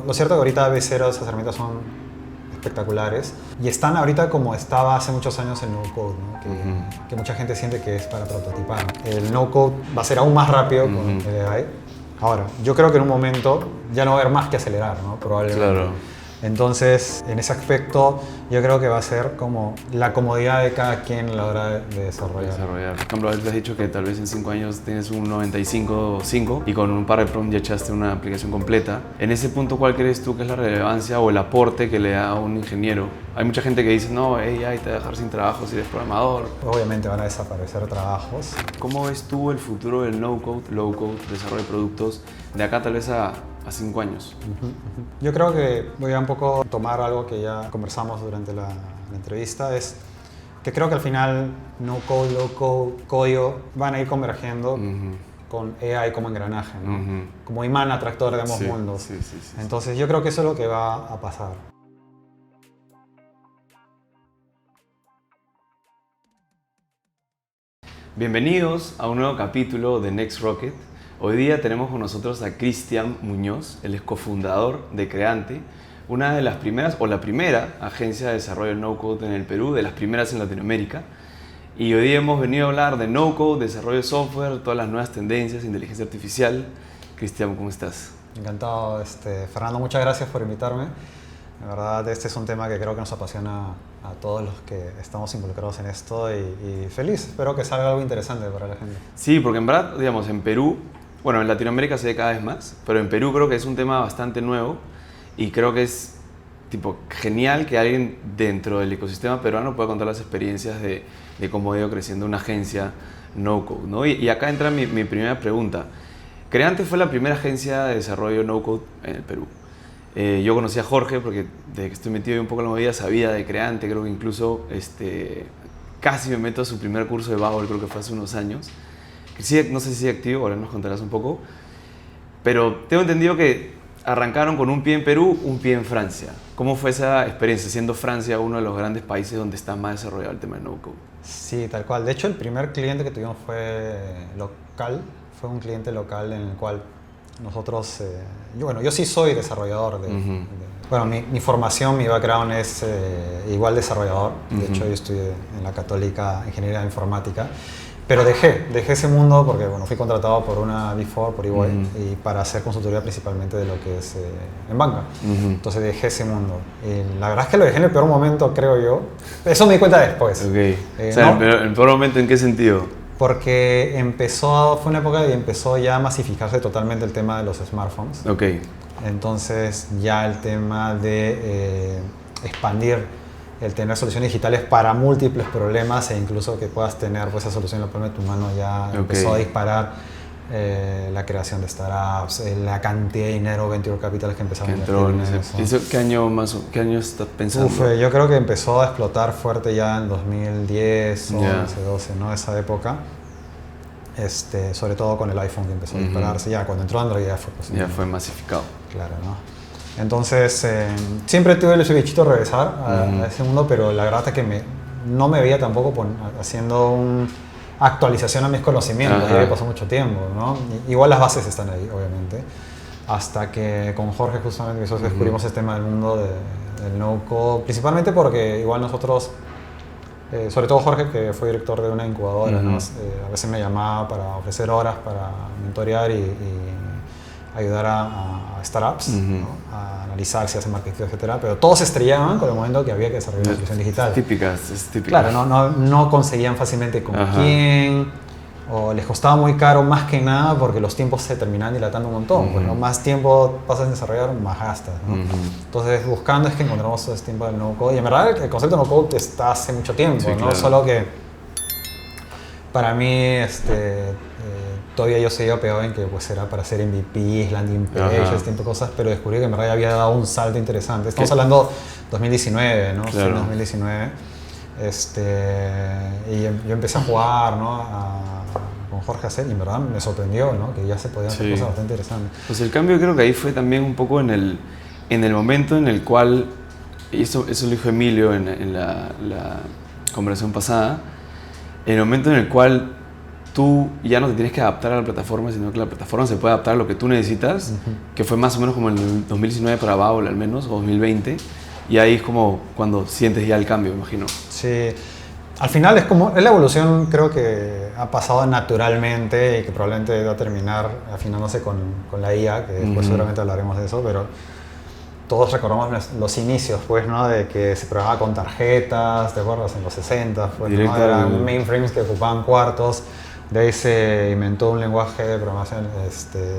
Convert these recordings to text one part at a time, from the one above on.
Lo cierto es que ahorita B0, esas herramientas son espectaculares y están ahorita como estaba hace muchos años el no-code, ¿no? Que mucha gente siente que es para prototipar. El no-code va a ser aún más rápido con el AI. Ahora, yo creo que en un momento ya no va a haber más que acelerar, ¿no? Probablemente. Claro. Entonces, en ese aspecto, yo creo que va a ser como la comodidad de cada quien a la hora de desarrollar. Por ejemplo, has dicho que tal vez en 5 años tienes un 95.5 y con un par de prompts ya echaste una aplicación completa. En ese punto, ¿cuál crees tú que es la relevancia o el aporte que le da a un ingeniero? Hay mucha gente que dice, no, AI te va a dejar sin trabajo si eres programador. Obviamente van a desaparecer trabajos. ¿Cómo ves tú el futuro del no-code, low-code, desarrollo de productos de acá tal vez a 5 años? Yo creo que voy a un poco tomar algo que ya conversamos durante la entrevista, es que creo que al final no code, low code, código van a ir convergiendo con AI como engranaje, ¿no? Como imán atractor de ambos mundos. Sí. Entonces yo creo que eso es lo que va a pasar. Bienvenidos a un nuevo capítulo de Next Rocket. Hoy día tenemos con nosotros a Cristian Muñoz, él es cofundador de Creante, una de las primeras, o la primera agencia de desarrollo no-code en el Perú, de las primeras en Latinoamérica. Y hoy día hemos venido a hablar de no-code, desarrollo de software, todas las nuevas tendencias, inteligencia artificial. Cristian, ¿cómo estás? Encantado, Fernando, muchas gracias por invitarme. La verdad, este es un tema que creo que nos apasiona a todos los que estamos involucrados en esto y feliz. Espero que salga algo interesante para la gente. Sí, porque en verdad, digamos, en Perú, bueno, en Latinoamérica se ve cada vez más, pero en Perú creo que es un tema bastante nuevo y creo que es tipo genial que alguien dentro del ecosistema peruano pueda contar las experiencias de cómo ha ido creciendo una agencia no-code, ¿no? Y acá entra mi primera pregunta. Creante fue la primera agencia de desarrollo no-code en el Perú. Yo conocí a Jorge porque desde que estoy metido un poco en la movida sabía de Creante, creo que incluso casi me meto a su primer curso de Babel, creo que fue hace unos años. Sí, no sé si sigue activo, ahora nos contarás un poco. Pero tengo entendido que arrancaron con un pie en Perú, un pie en Francia. ¿Cómo fue esa experiencia, siendo Francia uno de los grandes países donde está más desarrollado el tema de no-code? Sí, tal cual. De hecho, el primer cliente que tuvimos fue local, fue un cliente local en el cual nosotros, yo sí soy desarrollador. Bueno, mi formación, mi background es igual desarrollador. De hecho, yo estudié en la Católica Ingeniería Informática. Pero dejé ese mundo porque bueno, fui contratado por una Big Four, por EY, y para hacer consultoría principalmente de lo que es en banca. Entonces dejé ese mundo. Y la verdad es que lo dejé en el peor momento, creo yo. Eso me di cuenta después. Okay. O sea, ¿no? ¿en el peor momento en qué sentido? Porque fue una época y empezó ya a masificarse totalmente el tema de los smartphones. Okay. Entonces ya el tema de expandir el tener soluciones digitales para múltiples problemas e incluso que puedas tener pues, esa solución en la palma de tu mano ya empezó a disparar la creación de startups, la cantidad de dinero, venture capital que empezaron a invertir en eso. ¿Qué año estás pensando? Yo creo que empezó a explotar fuerte ya en 2010, 11, 12, ¿no? Esa época. Sobre todo con el iPhone que empezó a dispararse. Ya cuando entró Android ya fue posible. Ya fue masificado. Claro, ¿no? Entonces, siempre tuve ese bichito de regresar a ese mundo, pero la verdad es que no me veía tampoco haciendo una actualización a mis conocimientos, ya pasó mucho tiempo, ¿no? Igual las bases están ahí, obviamente, hasta que con Jorge justamente descubrimos este tema del mundo del no-code, principalmente porque igual nosotros, sobre todo Jorge, que fue director de una incubadora, ¿no? A veces me llamaba para ofrecer horas para mentorear y ayudar a startups, ¿no? A analizar si hacen marketing, etcétera, pero todos se estrellaban con el momento que había que desarrollar una solución digital. Es típico. Claro, no conseguían fácilmente con quién, o les costaba muy caro más que nada porque los tiempos se terminaban dilatando un montón. Pues, ¿no? Más tiempo pasas en desarrollar, más gastas, ¿no? Entonces, buscando es que encontramos todo este tiempo del no-code. Y en verdad, el concepto de no-code está hace mucho tiempo, sí, ¿no? Claro. Solo que para mí, todavía yo seguía pegado en que pues, era para hacer MVPs, landing pages, este tipo de cosas, pero descubrí que en verdad ya había dado un salto interesante. Estamos hablando 2019, ¿no? Claro. 2019. Y yo empecé a jugar, ¿no? Con Jorge Hassel y en verdad me sorprendió, ¿no? Que ya se podían hacer cosas bastante interesantes. Pues el cambio creo que ahí fue también un poco en el momento en el cual, y eso lo dijo Emilio en la conversación pasada, en el momento en el cual tú ya no te tienes que adaptar a la plataforma, sino que la plataforma se puede adaptar a lo que tú necesitas, que fue más o menos como en el 2019 para Babbel al menos, o 2020, y ahí es como cuando sientes ya el cambio, me imagino. Sí, al final es la evolución, creo que ha pasado naturalmente y que probablemente va a terminar afinándose con la IA, que después seguramente hablaremos de eso, pero todos recordamos los inicios, pues, ¿no? De que se programaba con tarjetas, ¿te acuerdas? En los 60, pues, ¿no? Eran mainframes que ocupaban cuartos. De ahí se inventó un lenguaje de programación,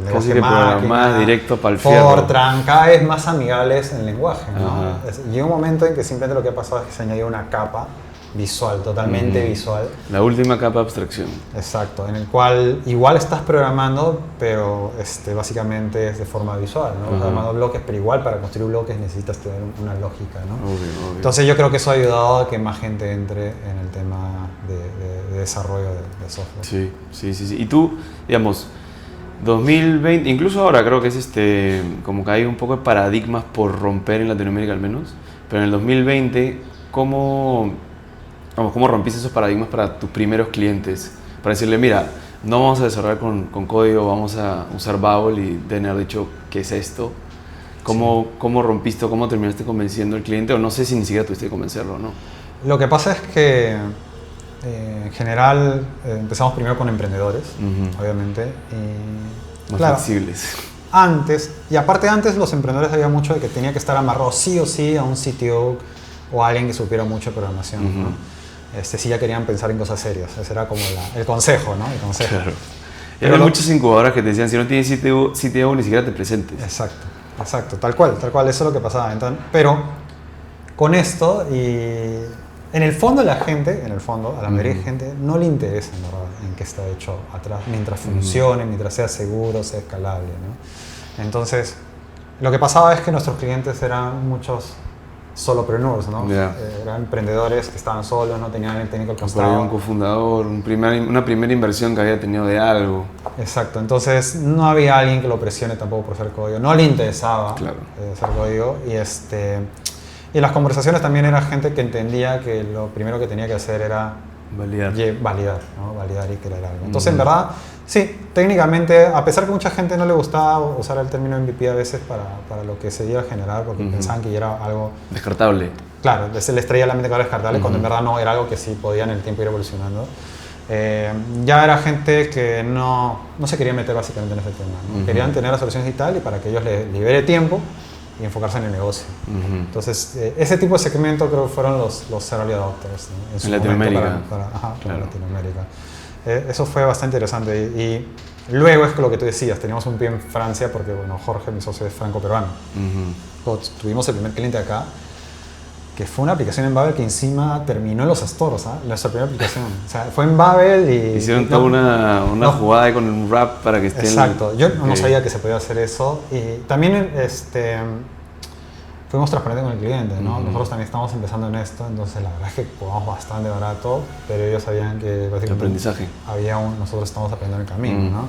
casi que más directo para el fierro. Fortran, cada vez más amigables en lenguaje, ¿no? Llegó un momento en que simplemente lo que ha pasado es que se añadió una capa visual, totalmente visual. La última capa de abstracción. Exacto, en el cual igual estás programando, pero básicamente es de forma visual, ¿no? Estás armando bloques, pero igual para construir bloques necesitas tener una lógica, ¿no? Obvio. Entonces yo creo que eso ha ayudado a que más gente entre en el tema de desarrollo de software. Sí. Y tú, digamos, 2020, incluso ahora creo que es como que hay un poco de paradigmas por romper en Latinoamérica al menos, pero en el 2020, ¿cómo rompiste esos paradigmas para tus primeros clientes? Para decirle, mira, no vamos a desarrollar con código, vamos a usar Babbel y deben haber dicho, ¿qué es esto? ¿Cómo rompiste o cómo terminaste convenciendo al cliente? O no sé si ni siquiera tuviste que convencerlo, ¿no? Lo que pasa es que en general empezamos primero con emprendedores, obviamente. Y, más flexibles. Antes los emprendedores había mucho de que tenía que estar amarrado sí o sí a un CTO o a alguien que supiera mucho de programación, ¿no? Si ya querían pensar en cosas serias. Ese era como el consejo, ¿no? El consejo. Claro. Pero muchas incubadoras que te decían, si no tienes CTO ni siquiera te presentes. Exacto, tal cual, eso es lo que pasaba. Entonces, pero con esto, y en el fondo a la mayoría de gente no le interesa, ¿no? En qué está hecho atrás, mientras funcione, mientras sea seguro, sea escalable, ¿no? Entonces, lo que pasaba es que nuestros clientes eran muchos solopreneurs, ¿no? Eran emprendedores que estaban solos, no tenían el técnico al costado. Un cofundador, una primera inversión que había tenido de algo. Exacto, entonces no había alguien que lo presione tampoco por hacer código, no le interesaba hacer código y las conversaciones también era gente que entendía que lo primero que tenía que hacer era validar, ¿no? Validar y crear algo. Entonces, en verdad, sí, técnicamente, a pesar que mucha gente no le gustaba usar el término MVP a veces para lo que se iba a generar, porque pensaban que ya era algo descartable. Claro, se les traía a la mente que era descartable, cuando en verdad no, era algo que sí podía en el tiempo ir evolucionando. Ya era gente que no se quería meter básicamente en ese tema, ¿no? Querían tener la solución digital y para que ellos les libere tiempo y enfocarse en el negocio. Entonces, ese tipo de segmento creo que fueron los early adopters, ¿no? En Latinoamérica. Para Latinoamérica. Eso fue bastante interesante. Y luego es lo que tú decías, teníamos un pie en Francia porque, bueno, Jorge, mi socio, es franco-peruano. Tuvimos el primer cliente acá, que fue una aplicación en Babbel que encima terminó en los stores, ¿eh? Nuestra primera aplicación. O sea, fue en Babbel y... Hicieron toda una jugada con un wrap para que esté... Exacto. Yo no sabía que se podía hacer eso. Y también fuimos transparentes con el cliente, ¿no? Nosotros también estamos empezando en esto, entonces la verdad es que cobramos bastante barato, pero ellos sabían que básicamente... aprendizaje. Nosotros estamos aprendiendo el camino, ¿no?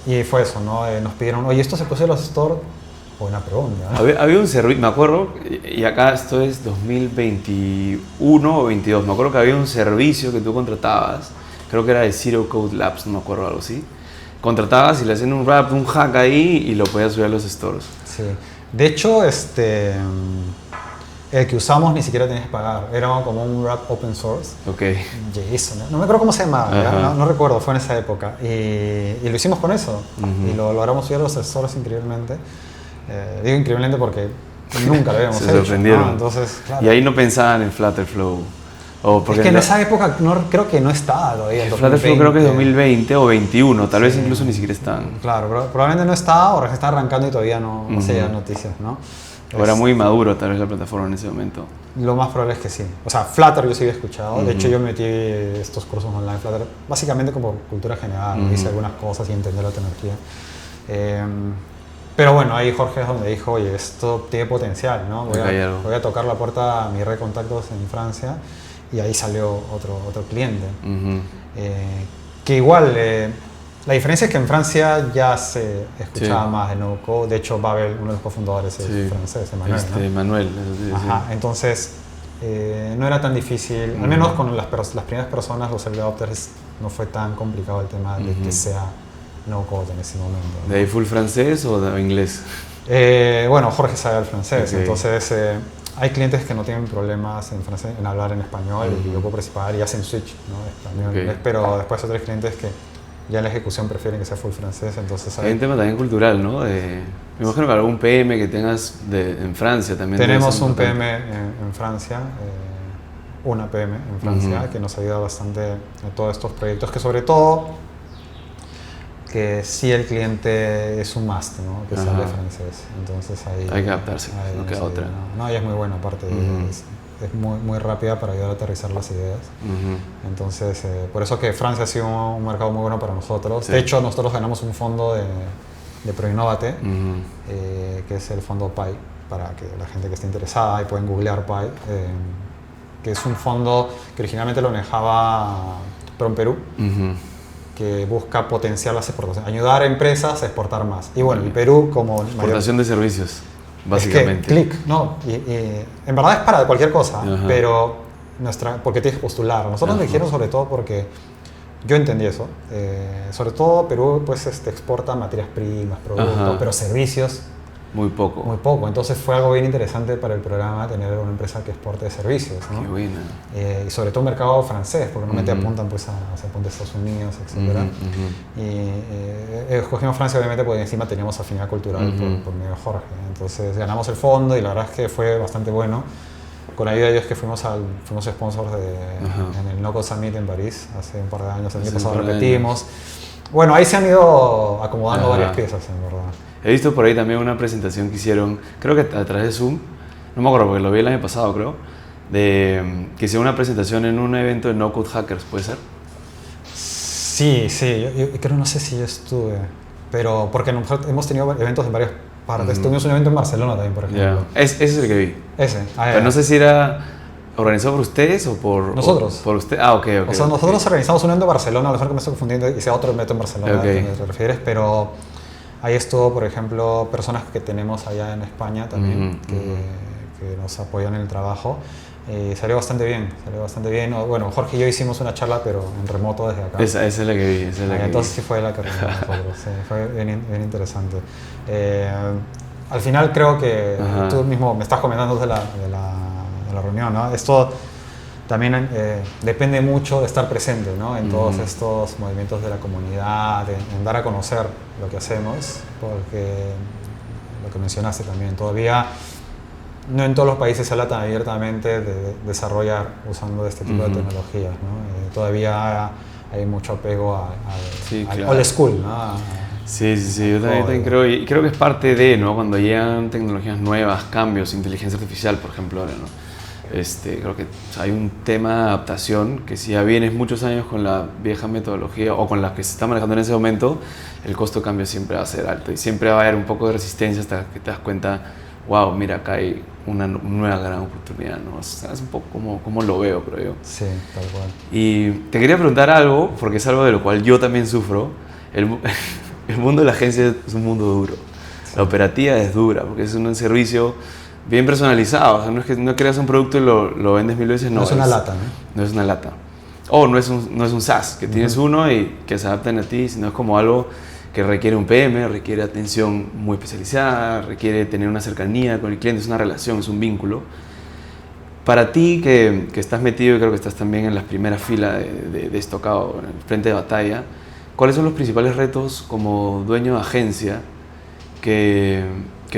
Y fue eso, ¿no? Nos pidieron, oye, ¿esto se puede hacer en los stores? Buena pregunta, ¿no? Había un servicio, me acuerdo, y acá esto es 2021 o 22, me acuerdo que había un servicio que tú contratabas, creo que era de Zero Code Labs, no me acuerdo, algo así. Contratabas y le hacían un wrap, un hack ahí y lo podías subir a los stores. Sí. De hecho, el que usamos ni siquiera tenías que pagar, era como un wrap open source. Ok. JSON, no me acuerdo cómo se llamaba, no recuerdo, fue en esa época. Y lo hicimos con eso, y lo logramos subir a los stores increíblemente. Digo increíblemente porque nunca lo habíamos hecho. Se sorprendieron. ¿No? Entonces, claro. Y ahí no pensaban en Flutterflow. Es que en esa época creo que no estaba todavía. Flutterflow creo que es 2020 o 21, tal vez incluso ni siquiera están. Claro, probablemente no estaba o está arrancando y todavía no se llegan noticias, ¿no? O era muy maduro tal vez la plataforma en ese momento. Lo más probable es que sí. O sea, Flutter yo sí había escuchado. De hecho, yo metí estos cursos online Flutter básicamente como cultura general. Hice algunas cosas y entender la tecnología. Pero bueno, ahí Jorge es donde dijo, oye, esto tiene potencial, ¿no? Voy a tocar la puerta a mi red de contactos en Francia y ahí salió otro cliente. Que igual, la diferencia es que en Francia ya se escuchaba más de no code. De hecho, Babbel, uno de los cofundadores, es francés, Emmanuel, ¿no? Manuel. Entonces, no era tan difícil, al menos con las primeras personas, los early adopters, no fue tan complicado el tema de que sea no-code en ese momento, ¿no? ¿De ahí full francés o de inglés? Bueno, Jorge sabe el francés, Okay. entonces hay clientes que no tienen problemas en francés, en hablar en español y yo puedo participar y hacen switch, ¿no? Español, Okay. inglés, pero después hay otros clientes que ya en la ejecución prefieren que sea full francés, entonces Hay un tema también cultural, ¿no? Me imagino que algún PM que tengas en Francia también. tenemos un importante. PM en Francia, una PM en Francia que nos ayuda bastante en todos estos proyectos, que sobre todo que sí el cliente es un must, ¿no? Que Ajá. sale francés, entonces ahí Hay que adaptarse, ahí no queda otra. No, ella es muy buena aparte, es muy, muy rápida para ayudar a aterrizar las ideas. Entonces, por eso que Francia ha sido un mercado muy bueno para nosotros. Sí. De hecho, nosotros ganamos un fondo de ProInnovate, que es el fondo PI, para que la gente que esté interesada, y pueden googlear PI, que es un fondo que originalmente lo manejaba PromPerú, que busca potenciar las exportaciones, ayudar a empresas a exportar más. Y bueno, el Perú como Exportación de servicios, es básicamente. que clic, ¿no? Y en verdad es para cualquier cosa, Ajá. pero porque tienes que postular. Nosotros nos dijeron sobre todo porque yo entendí eso. Sobre todo Perú pues exporta materias primas, productos, Ajá. pero servicios Muy poco. muy poco. Entonces fue algo bien interesante para el programa tener una empresa que exporte servicios, ¿no? Qué buena. Y sobre todo un mercado francés, porque normalmente apuntan pues se apunta a Estados Unidos, etc. Y escogimos Francia obviamente porque encima teníamos afinidad cultural por medio de Jorge. Entonces ganamos el fondo y la verdad es que fue bastante bueno. Con la ayuda de ellos que fuimos sponsors en el NoCo Summit en París hace un par de años, el año pasado repetimos. Bueno, ahí se han ido acomodando varias piezas, en verdad. He visto por ahí también una presentación que hicieron, creo que a través de Zoom, no me acuerdo porque lo vi el año pasado creo, que hicieron una presentación en un evento de No Code Hackers, ¿puede ser? Sí, yo creo, no sé si yo estuve, pero porque nosotros hemos tenido eventos en varias partes. Tuvimos un evento en Barcelona también, por ejemplo. Ese es el que vi. Ese. Pero no sé si era organizado por ustedes o por... Nosotros. Por usted. Ah, ok. O sea, nosotros organizamos un evento en Barcelona, a lo mejor que me estoy confundiendo, hice otro evento en Barcelona, a lo que te refieres, pero ahí estuvo, por ejemplo, personas que tenemos allá en España también, que nos apoyan en el trabajo. Salió bastante bien, Bueno, Jorge y yo hicimos una charla, pero en remoto desde acá. Esa es la que vi, Entonces sí fue la que reunimos nosotros, sí, fue bien interesante. Al final creo que tú mismo me estás comentando de la reunión, ¿no? Esto también depende mucho de estar presente, ¿no? En todos estos movimientos de la comunidad, en dar a conocer lo que hacemos, porque lo que mencionaste también, todavía no en todos los países se habla tan abiertamente de desarrollar usando este tipo de tecnologías, ¿no? Todavía hay mucho apego al old school, ¿no? Sí, yo también creo, y creo que es parte de, ¿no? Cuando llegan tecnologías nuevas, cambios, inteligencia artificial, por ejemplo, ahora, ¿no? Creo que hay un tema de adaptación que si ya vienes muchos años con la vieja metodología o con la que se está manejando en ese momento, el costo de cambio siempre va a ser alto y siempre va a haber un poco de resistencia hasta que te das cuenta, wow, mira, acá hay una nueva gran oportunidad, ¿no? O sea, es un poco como lo veo, creo yo. Sí, tal cual. Y te quería preguntar algo, porque es algo de lo cual yo también sufro. El mundo de la agencia es un mundo duro. Sí. La operativa es dura, porque es un servicio bien personalizado. O sea, no es que no creas un producto y lo vendes 1000 veces, no. No es una lata, ¿no? No es una lata. O no es un SaaS, que tienes uno y que se adapten a ti, sino es como algo que requiere un PM, requiere atención muy especializada, requiere tener una cercanía con el cliente, es una relación, es un vínculo. Para ti, que estás metido y creo que estás también en las primeras filas de estocado, en el frente de batalla, ¿cuáles son los principales retos como dueño de agencia que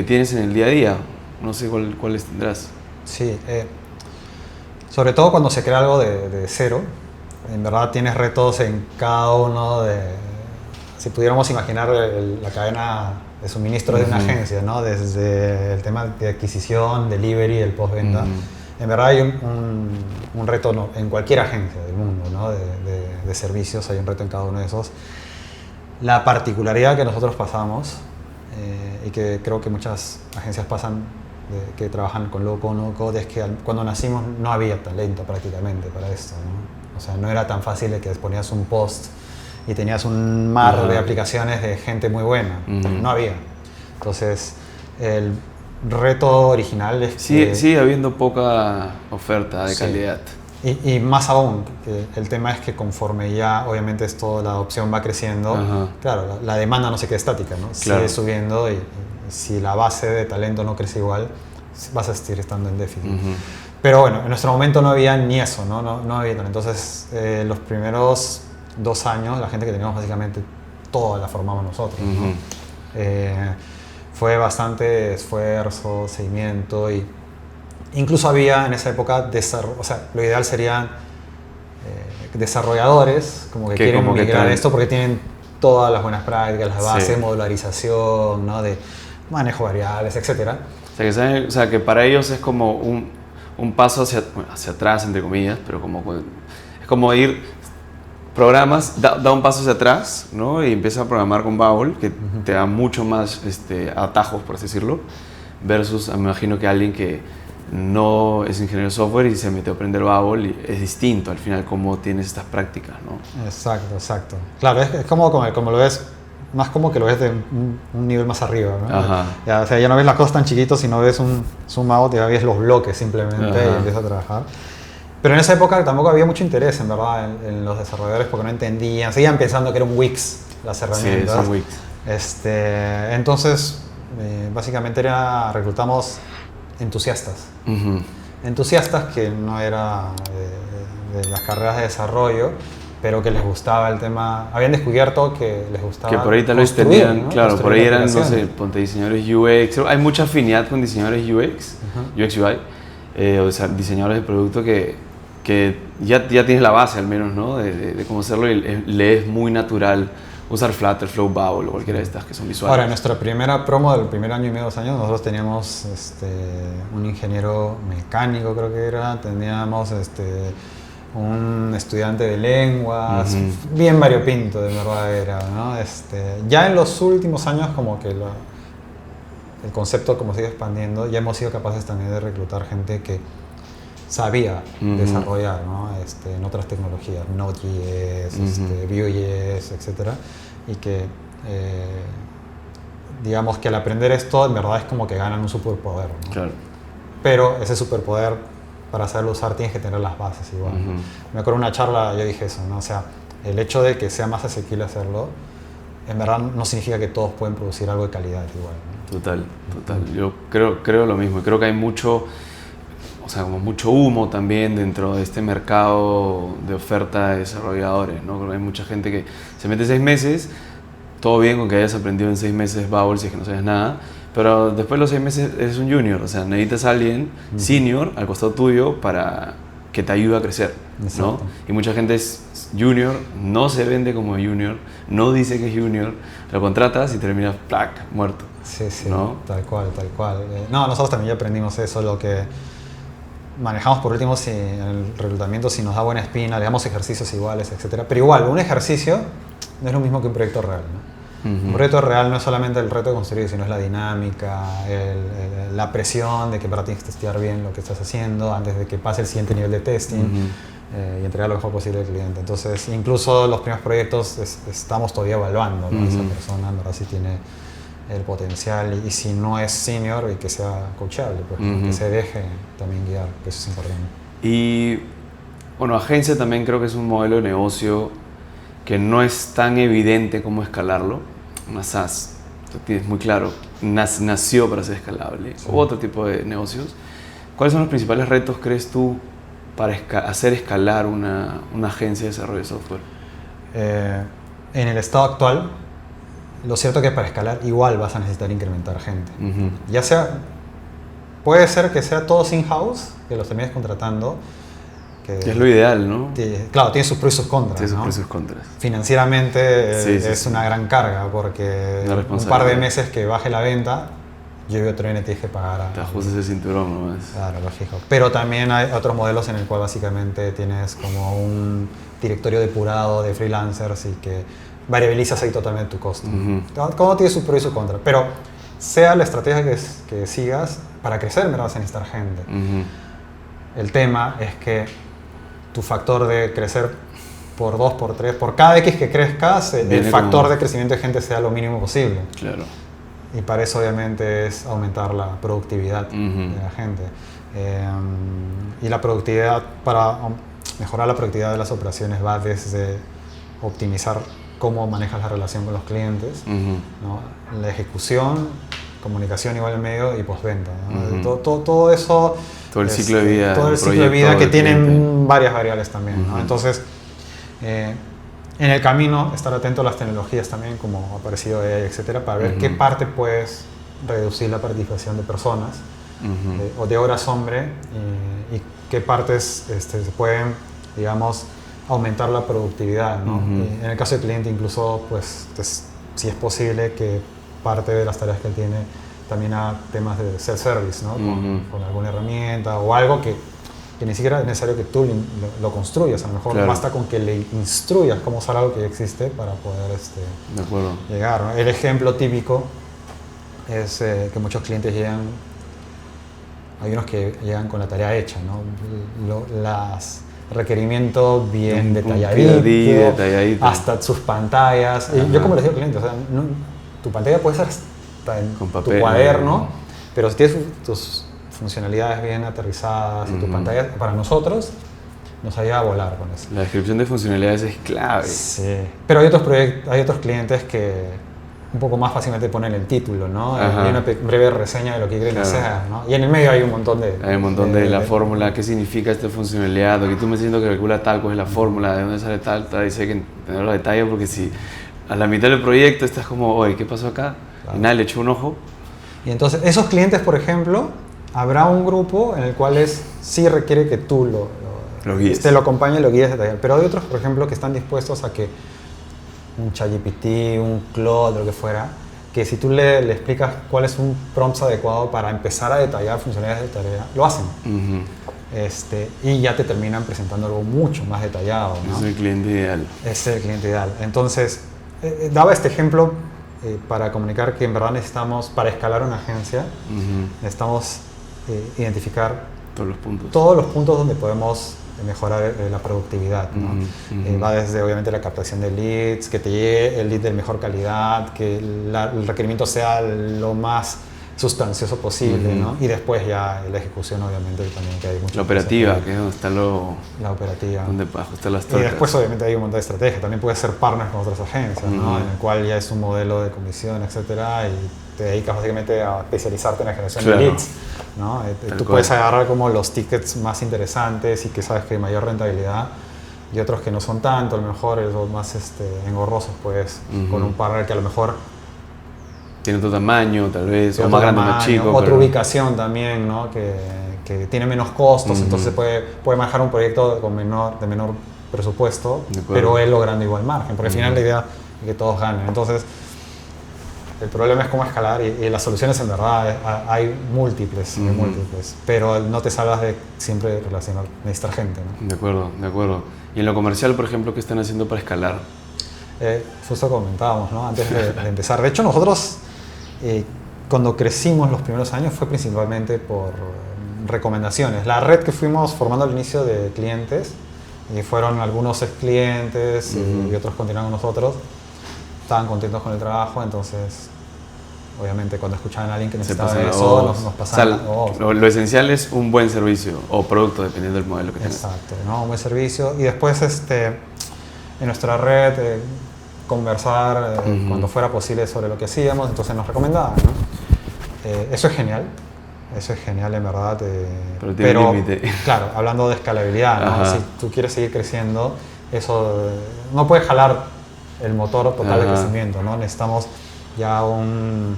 tienes en el día a día? No sé cuáles tendrás. Sí, sobre todo cuando se crea algo de cero, en verdad tienes retos en cada uno si pudiéramos imaginar la cadena de suministro de una agencia, ¿no? Desde el tema de adquisición, delivery, el postventa. En verdad hay un reto en cualquier agencia del mundo, ¿no? de servicios, hay un reto en cada uno de esos. La particularidad que nosotros pasamos, y que creo que muchas agencias pasan, que trabajan con low-code, no-code, es que cuando nacimos no había talento prácticamente para esto, ¿no? O sea, no era tan fácil de que ponías un post y tenías un mar de aplicaciones de gente muy buena. No había. Entonces, el reto original es que... Sigue habiendo poca oferta de calidad. Y más aún, que el tema es que conforme ya obviamente esto, la adopción va creciendo, claro, la demanda no se queda estática, ¿no? Claro. Sigue subiendo y si la base de talento no crece igual, vas a seguir estando en déficit. Pero bueno, en nuestro momento no había ni eso, no había tal. Entonces, los primeros 2 años, la gente que teníamos básicamente toda la formamos nosotros, ¿no? Fue bastante esfuerzo, seguimiento y incluso había en esa época, o sea, lo ideal serían desarrolladores como que quieren como migrar esto porque tienen todas las buenas prácticas, las bases, modularización, ¿no? De manejo de variables, etc. O sea, que para ellos es como un paso hacia atrás, entre comillas, pero es como ir, programas, da un paso hacia atrás, ¿no? Y empieza a programar con Babel, que te da mucho más atajos, por así decirlo, versus, me imagino que alguien que no es ingeniero de software y se metió a aprender Babel y es distinto al final cómo tienes estas prácticas, ¿no? Exacto. Claro, es como lo ves, más como que lo ves de un nivel más arriba, ¿no? Ya, o sea, ya no ves las cosas tan chiquitos, sino ves un zoom out, ya ves los bloques simplemente y empiezas a trabajar. Pero en esa época tampoco había mucho interés, en verdad, en los desarrolladores porque no entendían, seguían pensando que era un Wix las herramientas. Sí, es un Wix. Entonces, básicamente reclutamos entusiastas. Entusiastas que no era de las carreras de desarrollo, pero que les gustaba el tema, habían descubierto que les gustaba. Que por ahí tal vez tenían, ¿no? Claro, por ahí eran, no sé, ponte diseñadores UX, hay mucha afinidad con diseñadores UX, UX UI, o sea, diseñadores de producto que ya tienes la base al menos, ¿no? De cómo hacerlo y le es muy natural usar Flutter, Flow, Babel o cualquiera de estas que son visuales. Ahora, en nuestra primera promo del primer año y medio, 2 años, nosotros teníamos un ingeniero mecánico, creo que era, teníamos un estudiante de lenguas, bien variopinto, de verdad era, ¿no? Ya en los últimos años como que el concepto como sigue expandiendo, ya hemos sido capaces también de reclutar gente que sabía desarrollar, ¿no? En otras tecnologías, Node.js, Vue.js, etc. Y que, digamos que al aprender esto, en verdad es como que ganan un superpoder, ¿no? Claro. Pero ese superpoder, para saberlo usar, tienes que tener las bases igual, ¿no? Me acuerdo de una charla, yo dije eso, ¿no? O sea, el hecho de que sea más asequible hacerlo, en verdad no significa que todos pueden producir algo de calidad igual, ¿no? Total. Yo creo lo mismo. Creo que hay mucho, o sea, como mucho humo también dentro de este mercado de oferta de desarrolladores, ¿no? Creo que hay mucha gente que se mete 6 meses, todo bien con que hayas aprendido en 6 meses Babel si es que no sabes nada, pero después de los 6 meses eres un junior, o sea, necesitas a alguien senior al costado tuyo para que te ayude a crecer, ¿no? Y mucha gente es junior, no se vende como junior, no dice que es junior, lo contratas y terminas muerto. Sí, ¿no? Tal cual. No, nosotros también ya aprendimos eso, lo que manejamos por último si en el reclutamiento, si nos da buena espina, le damos ejercicios iguales, etc. Pero igual, un ejercicio no es lo mismo que un proyecto real, ¿no? Un proyecto real no es solamente el reto de construir, sino es la dinámica, la presión de que para ti tienes que testear bien lo que estás haciendo antes de que pase el siguiente nivel de testing y entregar lo mejor posible al cliente. Entonces, incluso los primeros proyectos estamos todavía evaluando, ¿no? Esa persona, en verdad, si tiene el potencial y si no es senior y que sea coachable, pues, que se deje también guiar, que eso es importante. Y bueno, agencia también creo que es un modelo de negocio que no es tan evidente cómo escalarlo. Una SaaS, tú tienes muy claro, nació para ser escalable, o otro tipo de negocios. ¿Cuáles son los principales retos, crees tú, para hacer escalar una agencia de desarrollo de software? En el estado actual, lo cierto es que para escalar igual vas a necesitar incrementar gente. Ya sea, puede ser que sea todos in-house, que los termines contratando. Que es lo ideal, ¿no? Claro, tiene sus pros y sus contras. Tiene sus ¿no? pros y sus contras. Financieramente es una gran carga porque un par de meses que baje la venta, yo veo otro y tienes que pagar. Te ajustes el cinturón nomás. Claro, lo fijo. Pero también hay otros modelos en el cual básicamente tienes como un directorio depurado de freelancers y que variabilizas ahí totalmente tu costo. Como tiene sus pros y sus contras. Pero sea la estrategia que sigas, para crecer me vas a necesitar gente. El tema es que tu factor de crecer por 2, por 3, por cada X que crezcas, el factor de crecimiento de gente sea lo mínimo posible. Claro. Y para eso obviamente es aumentar la productividad de la gente. Y la productividad, para mejorar la productividad de las operaciones va desde optimizar cómo manejas la relación con los clientes, ¿no? La ejecución, comunicación igual en medio y postventa, ¿no? Todo eso, todo el ciclo de vida, todo el ciclo de vida que tienen varias variables también, ¿no? Entonces, en el camino estar atento a las tecnologías también, como ha aparecido AI, etcétera, para ver qué parte puedes reducir la participación de personas o de horas hombre y qué partes se pueden, digamos, aumentar la productividad, ¿no? En el caso del cliente incluso, pues, si es posible que parte de las tareas que él tiene también a temas de self-service, ¿no? Con alguna herramienta o algo que ni siquiera es necesario que tú lo construyas, a lo mejor basta con que le instruyas cómo usar algo que ya existe para poder llegar, ¿no? El ejemplo típico es que muchos clientes llegan, hay unos que llegan con la tarea hecha, ¿no? Los requerimientos bien detalladitos, hasta sus pantallas. Yo como les digo al cliente, o sea, tu pantalla puede ser hasta en tu cuaderno, pero si tienes tus funcionalidades bien aterrizadas y tu pantalla, para nosotros nos ayuda a volar con eso. La descripción de funcionalidades es clave. Sí, pero hay otros clientes que un poco más fácilmente ponen el título, ¿no? Hay una breve reseña de lo que quieren hacer, ¿no? Y en el medio hay un montón de... Hay un montón de la fórmula, qué significa esta funcionalidad, o que tú me estás diciendo que calcula tal, cuál es la fórmula, de dónde sale tal, dice que tener los detalles, porque si a la mitad del proyecto estás como, oye, ¿qué pasó acá? Claro. Y nada, le echó un ojo. Y entonces, esos clientes, por ejemplo, habrá un grupo en el cual sí requiere que tú lo guíes. Te lo acompañes, lo guíes detallar. Pero hay otros, por ejemplo, que están dispuestos a que un ChatGPT, un Claude, lo que fuera, que si tú le explicas cuál es un prompt adecuado para empezar a detallar funcionalidades de tarea, lo hacen. Y ya te terminan presentando algo mucho más detallado, ¿no? Es el cliente ideal. Es el cliente ideal. Entonces, daba este ejemplo para comunicar que en verdad necesitamos, para escalar una agencia, necesitamos identificar todos los puntos donde podemos mejorar la productividad, ¿no? Va desde obviamente la captación de leads, que te llegue el lead de mejor calidad, que el requerimiento sea lo más sustancioso posible, ¿no? Y después ya la ejecución, obviamente, también que hay mucho. La operativa, que es donde está la operativa. Donde ajustar las tuercas. Y después, obviamente, hay un montón de estrategias. También puedes ser partner con otras agencias, ¿no? En el cual ya es un modelo de comisión, etcétera, y te dedicas básicamente a especializarte en la generación de leads, ¿no? Tú puedes agarrar como los tickets más interesantes y que sabes que hay mayor rentabilidad, y otros que no son tanto, a lo mejor son más engorrosos, pues, con un partner que a lo mejor tiene otro tamaño, tal vez, o más grande, más chico. Otra ubicación también, ¿no? Que tiene menos costos, entonces puede manejar un proyecto de menor presupuesto, pero él logrando igual margen, porque al final la idea es que todos ganen. Entonces, el problema es cómo escalar y las soluciones en verdad hay múltiples, pero no te salvas de siempre relacionar, necesitar gente, ¿no? De acuerdo. Y en lo comercial, por ejemplo, ¿qué están haciendo para escalar? Justo comentábamos, ¿no? Antes de empezar. De hecho, nosotros cuando crecimos los primeros años fue principalmente por recomendaciones. La red que fuimos formando al inicio de clientes, y fueron algunos ex clientes y otros continuaron con nosotros, estaban contentos con el trabajo, entonces obviamente cuando escuchaban a alguien que necesitaba eso, nos pasaban la voz. Lo esencial es un buen servicio o producto, dependiendo del modelo que tengas. Exacto, ¿no? Un buen servicio. Y después en nuestra red conversar cuando fuera posible sobre lo que hacíamos, entonces nos recomendaban, ¿no? Eso es genial en verdad. Pero límite. Claro, hablando de escalabilidad, ¿no? Si tú quieres seguir creciendo, eso no puedes jalar el motor total de crecimiento, ¿no? Necesitamos ya un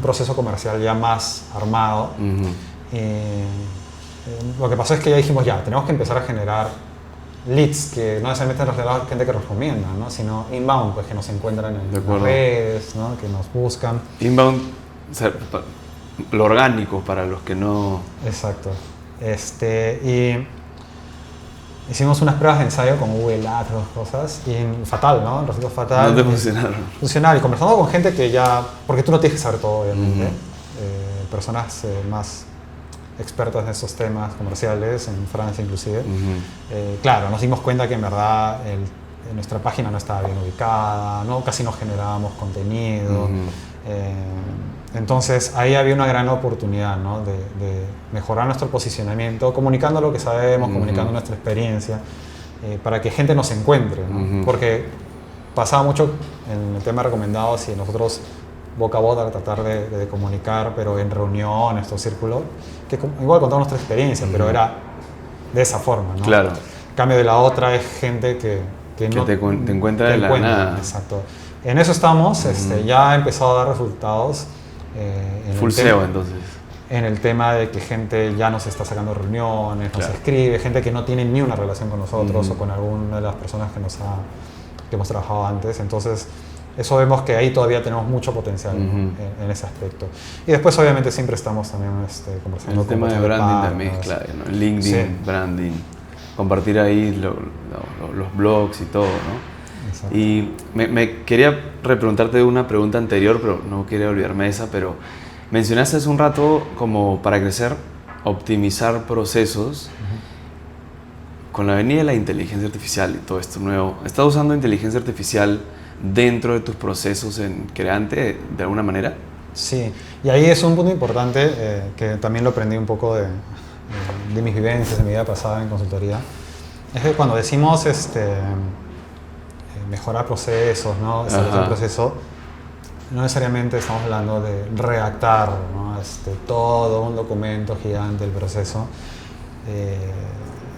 proceso comercial ya más armado. Lo que pasó es que ya dijimos, tenemos que empezar a generar leads que no necesariamente relacionados a gente que recomienda, ¿no? Sino inbound, pues que nos encuentran en las redes, ¿no? Que nos buscan. Inbound, o sea, lo orgánico para los que no... Exacto. Y hicimos unas pruebas de ensayo con Google Ads, dos cosas, y fatal, ¿no? El resultado fatal. No te funcionaron. Funcional, y conversando con gente que ya... Porque tú no tienes que saber todo, obviamente. Personas más expertas en esos temas comerciales, en Francia inclusive. Claro, nos dimos cuenta que en verdad nuestra página no estaba bien ubicada, ¿no? Casi no generábamos contenido. Entonces ahí había una gran oportunidad, ¿no? de mejorar nuestro posicionamiento, comunicando lo que sabemos, comunicando nuestra experiencia, para que gente nos encuentre, ¿no? Porque pasaba mucho en el tema de recomendados y nosotros boca a boca tratar de comunicar, pero en reuniones o círculos, que igual contamos nuestra experiencia, pero era de esa forma, ¿no? Claro. En cambio de la otra es gente que no te encuentra de la nada. Exacto. En eso estamos, ya ha empezado a dar resultados. Full SEO entonces. En el tema de que gente ya nos está sacando reuniones, nos escribe, gente que no tiene ni una relación con nosotros o con alguna de las personas que hemos trabajado antes. Entonces, eso vemos que ahí todavía tenemos mucho potencial en ese aspecto. Y después, obviamente, siempre estamos también conversando. El tema de branding también es clave, ¿no? LinkedIn, branding, compartir ahí los blogs y todo, ¿no? Exacto. Y me quería repreguntarte una pregunta anterior, pero no quería olvidarme de esa, pero mencionaste hace un rato como para crecer, optimizar procesos. Con la venida de la inteligencia artificial y todo esto nuevo, ¿estás usando inteligencia artificial dentro de tus procesos en Creante de alguna manera? Sí, y ahí es un punto importante que también lo aprendí un poco de mis vivencias, de mi vida pasada en consultoría. Es que cuando decimos mejorar procesos, ¿no? Establecer un proceso, no necesariamente estamos hablando de redactar, ¿no? Todo un documento gigante del proceso.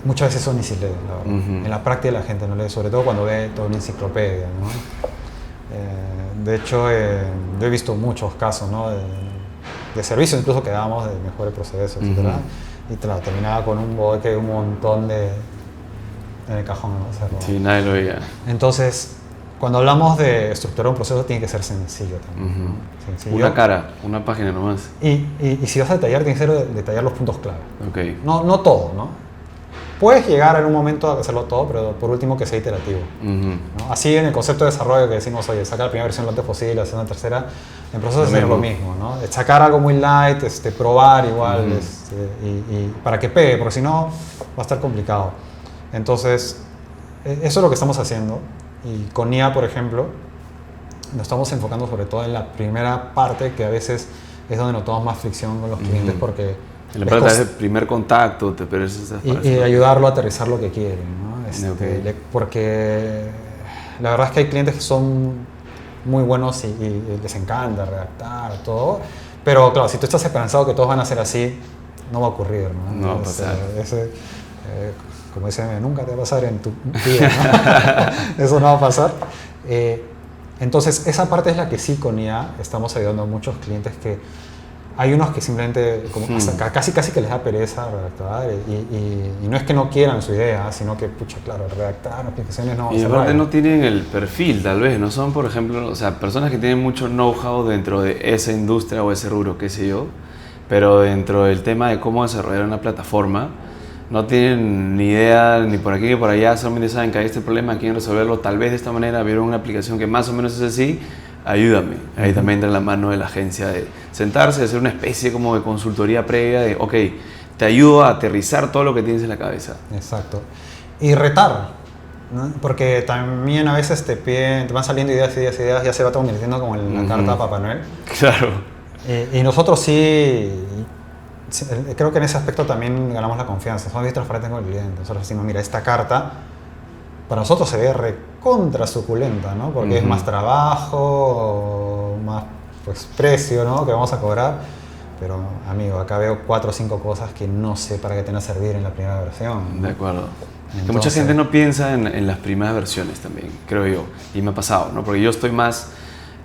Muchas veces eso ni se lee, la verdad. En la práctica la gente no lee, sobre todo cuando ve toda una enciclopedia, ¿no? De hecho, yo he visto muchos casos, ¿no? de servicios incluso que damos de mejores procesos, etc. Y claro, terminaba con un boque, un montón en el cajón, ¿no? Sí, nadie lo veía. Entonces, cuando hablamos de estructurar un proceso, tiene que ser sencillo también, ¿no? Sencillo. Una cara, una página nomás. Y si vas a detallar, tiene que ser detallar los puntos clave. Okay. No todo, ¿no? Puedes llegar en un momento a hacerlo todo, pero por último que sea iterativo, ¿no? Así en el concepto de desarrollo que decimos, oye, saca la primera versión lo antes posible, hacer una tercera, en proceso es lo mismo, ¿no? Sacar algo muy light, probar igual, y para que pegue, porque si no va a estar complicado. Entonces, eso es lo que estamos haciendo. Y con IA, por ejemplo, nos estamos enfocando sobre todo en la primera parte, que a veces es donde notamos más fricción con los clientes, porque en la parte del primer contacto, y ayudarlo a aterrizar lo que quieren, ¿no? Porque la verdad es que hay clientes que son muy buenos y les encanta redactar todo, pero claro, si tú estás esperanzado que todos van a ser así, no va a ocurrir, ¿no? No va a pasar. Como dicen, nunca te va a pasar en tu vida, ¿no? Eso no va a pasar. Entonces, esa parte es la que sí con IA estamos ayudando a muchos clientes que hay unos que simplemente casi que les da pereza redactar y no es que no quieran su idea, sino que, pucha, claro, redactar aplicaciones no va a ser. Y aparte no tienen el perfil, tal vez, no son, por ejemplo, o sea, personas que tienen mucho know-how dentro de esa industria o ese rubro, qué sé yo, pero dentro del tema de cómo desarrollar una plataforma, no tienen ni idea ni por aquí ni por allá, solamente saben que hay este problema, quieren resolverlo tal vez de esta manera, vieron una aplicación que más o menos es así, ayúdame. Ahí también entra la mano de la agencia de sentarse, hacer una especie como de consultoría previa de, ok, te ayudo a aterrizar todo lo que tienes en la cabeza. Exacto. Y retar, ¿no? Porque también a veces te van saliendo ideas, ya se va convirtiendo como en la carta a Papá Noel. Claro. Y nosotros sí, creo que en ese aspecto también ganamos la confianza. Somos bien transparentes con el cliente. Nosotros decimos, mira, esta carta para nosotros se ve recontra suculenta, ¿no? Porque es más trabajo, más precio, ¿no? Que vamos a cobrar. Pero, amigo, acá veo 4 o 5 cosas que no sé para qué te van a servir en la primera versión, ¿no? De acuerdo. Entonces, que mucha gente no piensa en las primeras versiones también, creo yo. Y me ha pasado, ¿no? Porque yo estoy más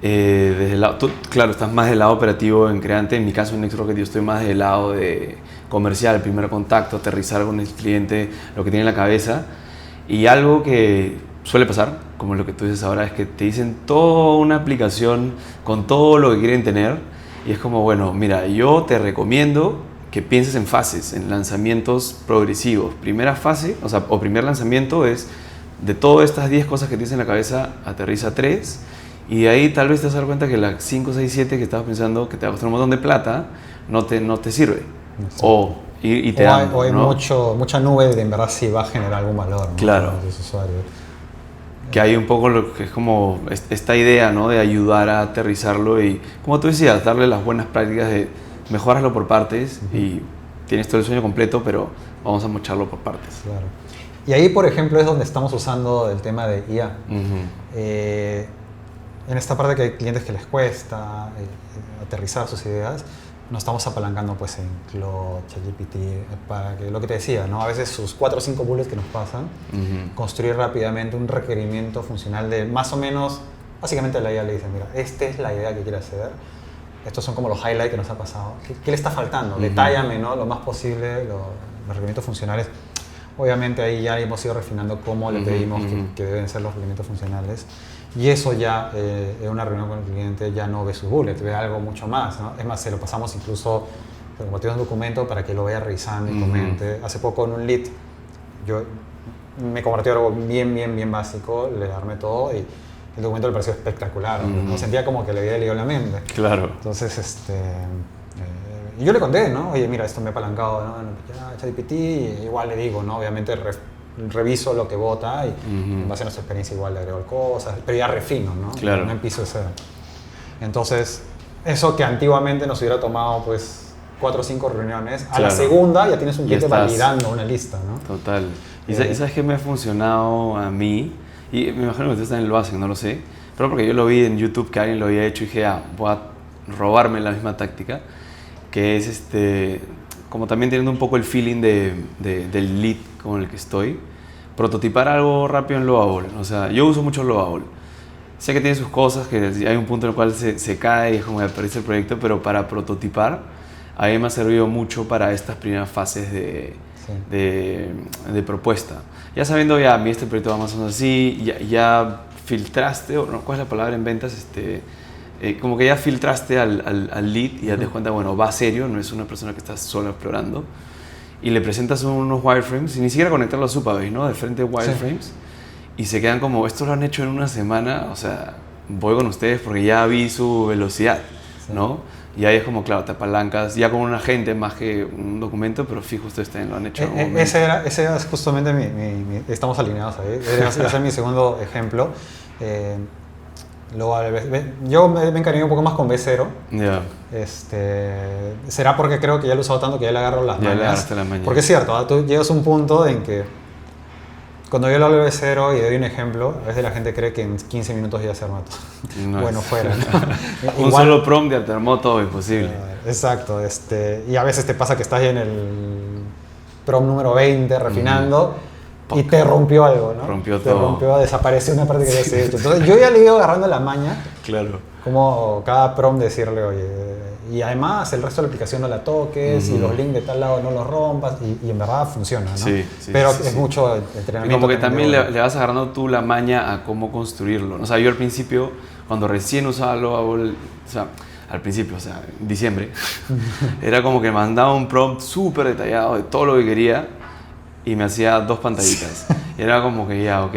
desde el lado... Tú, claro, estás más del lado operativo en Creante. En mi caso, en NextRocket, yo estoy más del lado de comercial, el primer contacto, aterrizar con el cliente, lo que tiene en la cabeza. Y algo que suele pasar, como lo que tú dices ahora, es que te dicen toda una aplicación con todo lo que quieren tener y es como, bueno, mira, yo te recomiendo que pienses en fases, en lanzamientos progresivos. Primera fase, o primer lanzamiento es de todas estas 10 cosas que tienes en la cabeza, aterriza 3 y de ahí tal vez te vas a dar cuenta que las 5, 6, 7 que estabas pensando que te va a costar un montón de plata no te sirve. Y te hay mucha nube de en verdad sí va a generar algún valor, ¿no? Claro. Para los usuarios. que hay un poco lo que es como esta idea, ¿no? De ayudar a aterrizarlo y, como tú decías, darle las buenas prácticas de mejorarlo por partes y tienes todo el sueño completo, pero vamos a mocharlo por partes. Claro. Y ahí, por ejemplo, es donde estamos usando el tema de IA. En esta parte que hay clientes que les cuesta aterrizar sus ideas, nos estamos apalancando pues en Claude, ChatGPT, para que lo que te decía, ¿no? A veces sus 4 o 5 bullets que nos pasan, construir rápidamente un requerimiento funcional de más o menos, básicamente la IA le dice, mira, esta es la idea que quiere hacer, estos son como los highlights que nos ha pasado, ¿qué le está faltando? Detállame, ¿no? Lo más posible los requerimientos funcionales. Obviamente ahí ya hemos ido refinando cómo le pedimos que deben ser los requerimientos funcionales. Y eso ya, en una reunión con el cliente, ya no ve sus bullets, ve algo mucho más, ¿no? Es más, se lo pasamos incluso, se lo compartimos un documento para que lo vaya revisando y comente. Hace poco en un lead, yo me compartió algo bien básico, le armé todo y el documento le pareció espectacular. ¿No? Sentía como que le había leído la mente. Claro. Entonces, y yo le conté, ¿no? Oye, mira, esto me he apalancado, ¿no? ChatGPT, igual le digo, ¿no? Obviamente reviso lo que vota y en base a nuestra experiencia igual le agrego cosas, pero ya refino, ¿no? Claro. No empiezo de cero. Entonces, eso que antiguamente nos hubiera tomado pues 4 o 5 reuniones, a la segunda ya tienes un cliente validando una lista, ¿no? Total. ¿Y sabes qué me ha funcionado a mí? Y me imagino que ustedes también lo hacen, no lo sé, pero porque yo lo vi en YouTube que alguien lo había hecho y dije, voy a robarme la misma táctica, que es como también teniendo un poco el feeling del lead con el que estoy, prototipar algo rápido en Lovable. O sea, yo uso mucho Lovable. Sé que tiene sus cosas, que hay un punto en el cual se cae y es como que aparece el proyecto, pero para prototipar, a mí me ha servido mucho para estas primeras fases de propuesta. Ya sabiendo, ya, a mí este proyecto va más o menos así, ya filtraste, o no, ¿cuál es la palabra en ventas? Como que ya filtraste al lead y ya te das cuenta, bueno, va serio, no es una persona que está solo explorando. Y le presentas unos wireframes, y ni siquiera conectarlo a Supabase, ¿no? De frente wireframes. Y se quedan como, esto lo han hecho en una semana, o sea, voy con ustedes porque ya vi su velocidad, ¿no? Y ahí es como, claro, te apalancas ya con un agente más que un documento, pero fijo, ustedes también lo han hecho. Ese era justamente estamos alineados ahí, ese es mi segundo ejemplo. Yo me encariñé un poco más con B0. Yeah. Será porque creo que ya lo he usado tanto que ya le agarro las mañas. Porque es cierto, tú llegas a un punto en que cuando yo le hablo de B0 y doy un ejemplo, a veces la gente cree que en 15 minutos ya se arma todo. No bueno, fuera. ¿No? Un solo prompt ya te armó todo imposible. Exacto. Y a veces te pasa que estás en el prompt número 20 refinando. Y te rompió algo, ¿no? Rompió todo. Te rompió, desapareció una parte que ya se hecho. Entonces yo ya le he ido agarrando la maña. Claro. Como cada prompt decirle, oye, y además el resto de la aplicación no la toques, y los links de tal lado no los rompas, y en verdad funciona, ¿no? Sí, pero es mucho entrenamiento. Y como que también le vas agarrando tú la maña a cómo construirlo. O sea, yo al principio, cuando recién usaba Lovable, o sea, al principio, o sea, en diciembre, era como que mandaba un prompt súper detallado de todo lo que quería, y me hacía 2 pantallitas. Y era como que ya, ok.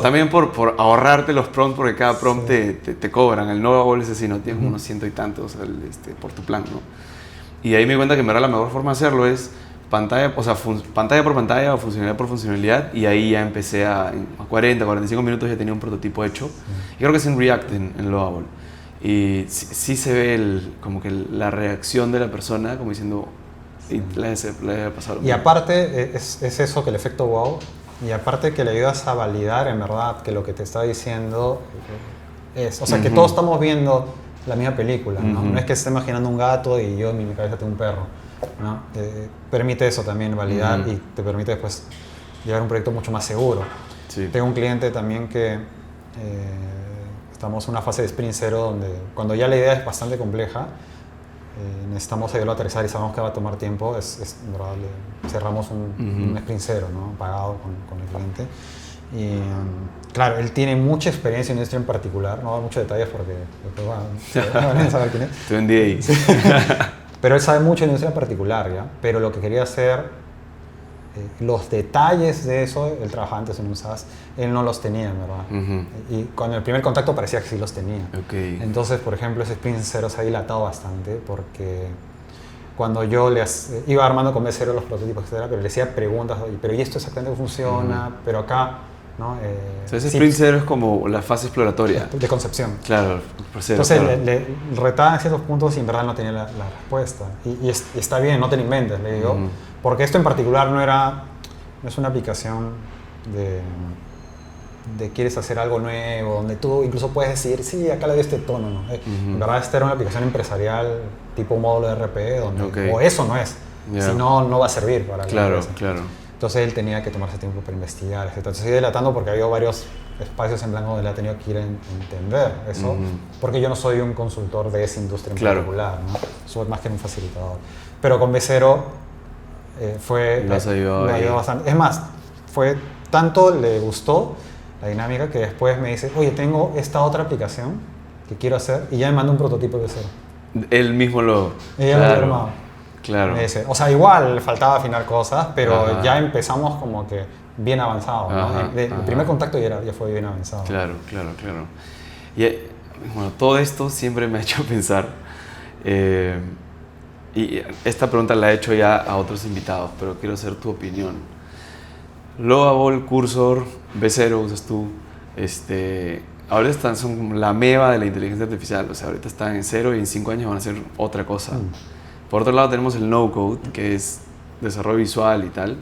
También por ahorrarte los prompts, porque cada prompt te cobran. El Lovable es así, no tienes unos 100 y tantos por tu plan, ¿no? Y ahí me di cuenta que en verdad la mejor forma de hacerlo es pantalla por pantalla o funcionalidad por funcionalidad. Y ahí ya empecé a 40, 45 minutos ya tenía un prototipo hecho. Y creo que es en React en Lovable. Y sí se ve como que la reacción de la persona, como diciendo... Y le he pasado. Y aparte es eso, que el efecto wow, y aparte que le ayudas a validar en verdad que lo que te está diciendo es, o sea, que todos estamos viendo la misma película, ¿no? No es que se esté imaginando un gato y yo en mi cabeza tengo un perro, ¿no? Permite eso también, validar, y te permite después llevar un proyecto mucho más seguro. Sí. Tengo un cliente también que estamos en una fase de sprint cero donde cuando ya la idea es bastante compleja, necesitamos ayudarlo a aterrizar y sabemos que va a tomar tiempo, ¿verdad? Cerramos un sprint cero, ¿no? Pagado con el cliente. Y claro, él tiene mucha experiencia en industria en particular, no da muchos detalles porque después van a saber quién es. Tu NDA. Sí. Pero él sabe mucho de industria en particular, ¿ya? Pero lo que quería hacer, los detalles de eso, él trabajaba antes en un SaaS, él no los tenía, ¿verdad? Y con el primer contacto parecía que sí los tenía. Okay. Entonces, por ejemplo, ese sprint cero se ha dilatado bastante porque cuando yo iba armando con B0 los prototipos, etcétera, pero le hacía preguntas, pero ¿y esto exactamente funciona? Pero acá ¿no? Entonces, sí, Sprint 0 es como la fase exploratoria. de concepción. Claro, el proceso. Entonces claro. le retaba en ciertos puntos y en verdad no tenía la respuesta. Y está bien, no te lo inventes, le digo. Porque esto en particular no es una aplicación de quieres hacer algo nuevo, donde tú incluso puedes decir, sí, acá le doy este tono, ¿no? En verdad esta era una aplicación empresarial tipo módulo de RP, donde o eso no es, si no va a servir para la empresa. Claro. Entonces él tenía que tomarse tiempo para investigar, etc. Entonces estoy delatando porque había varios espacios en blanco donde él ha tenido que ir a entender eso, porque yo no soy un consultor de esa industria en particular, ¿no? Soy más que un facilitador. Pero con B0 me ayudó bastante. Es más, tanto le gustó la dinámica que después me dice, oye, tengo esta otra aplicación que quiero hacer, y ya me manda un prototipo de B0. Él mismo lo... Ella lo había armado. Claro. Me dice, o sea, igual faltaba afinar cosas, pero ya empezamos como que bien avanzado, ¿no? El primer contacto ya fue bien avanzado. Claro. Y bueno, todo esto siempre me ha hecho pensar, y esta pregunta la he hecho ya a otros invitados, pero quiero saber tu opinión. Lovable, Cursor, B0 usas tú, ahora son como la meba de la inteligencia artificial, o sea, ahorita están en 0 y en 5 años van a ser otra cosa. Por otro lado tenemos el no-code, que es desarrollo visual y tal.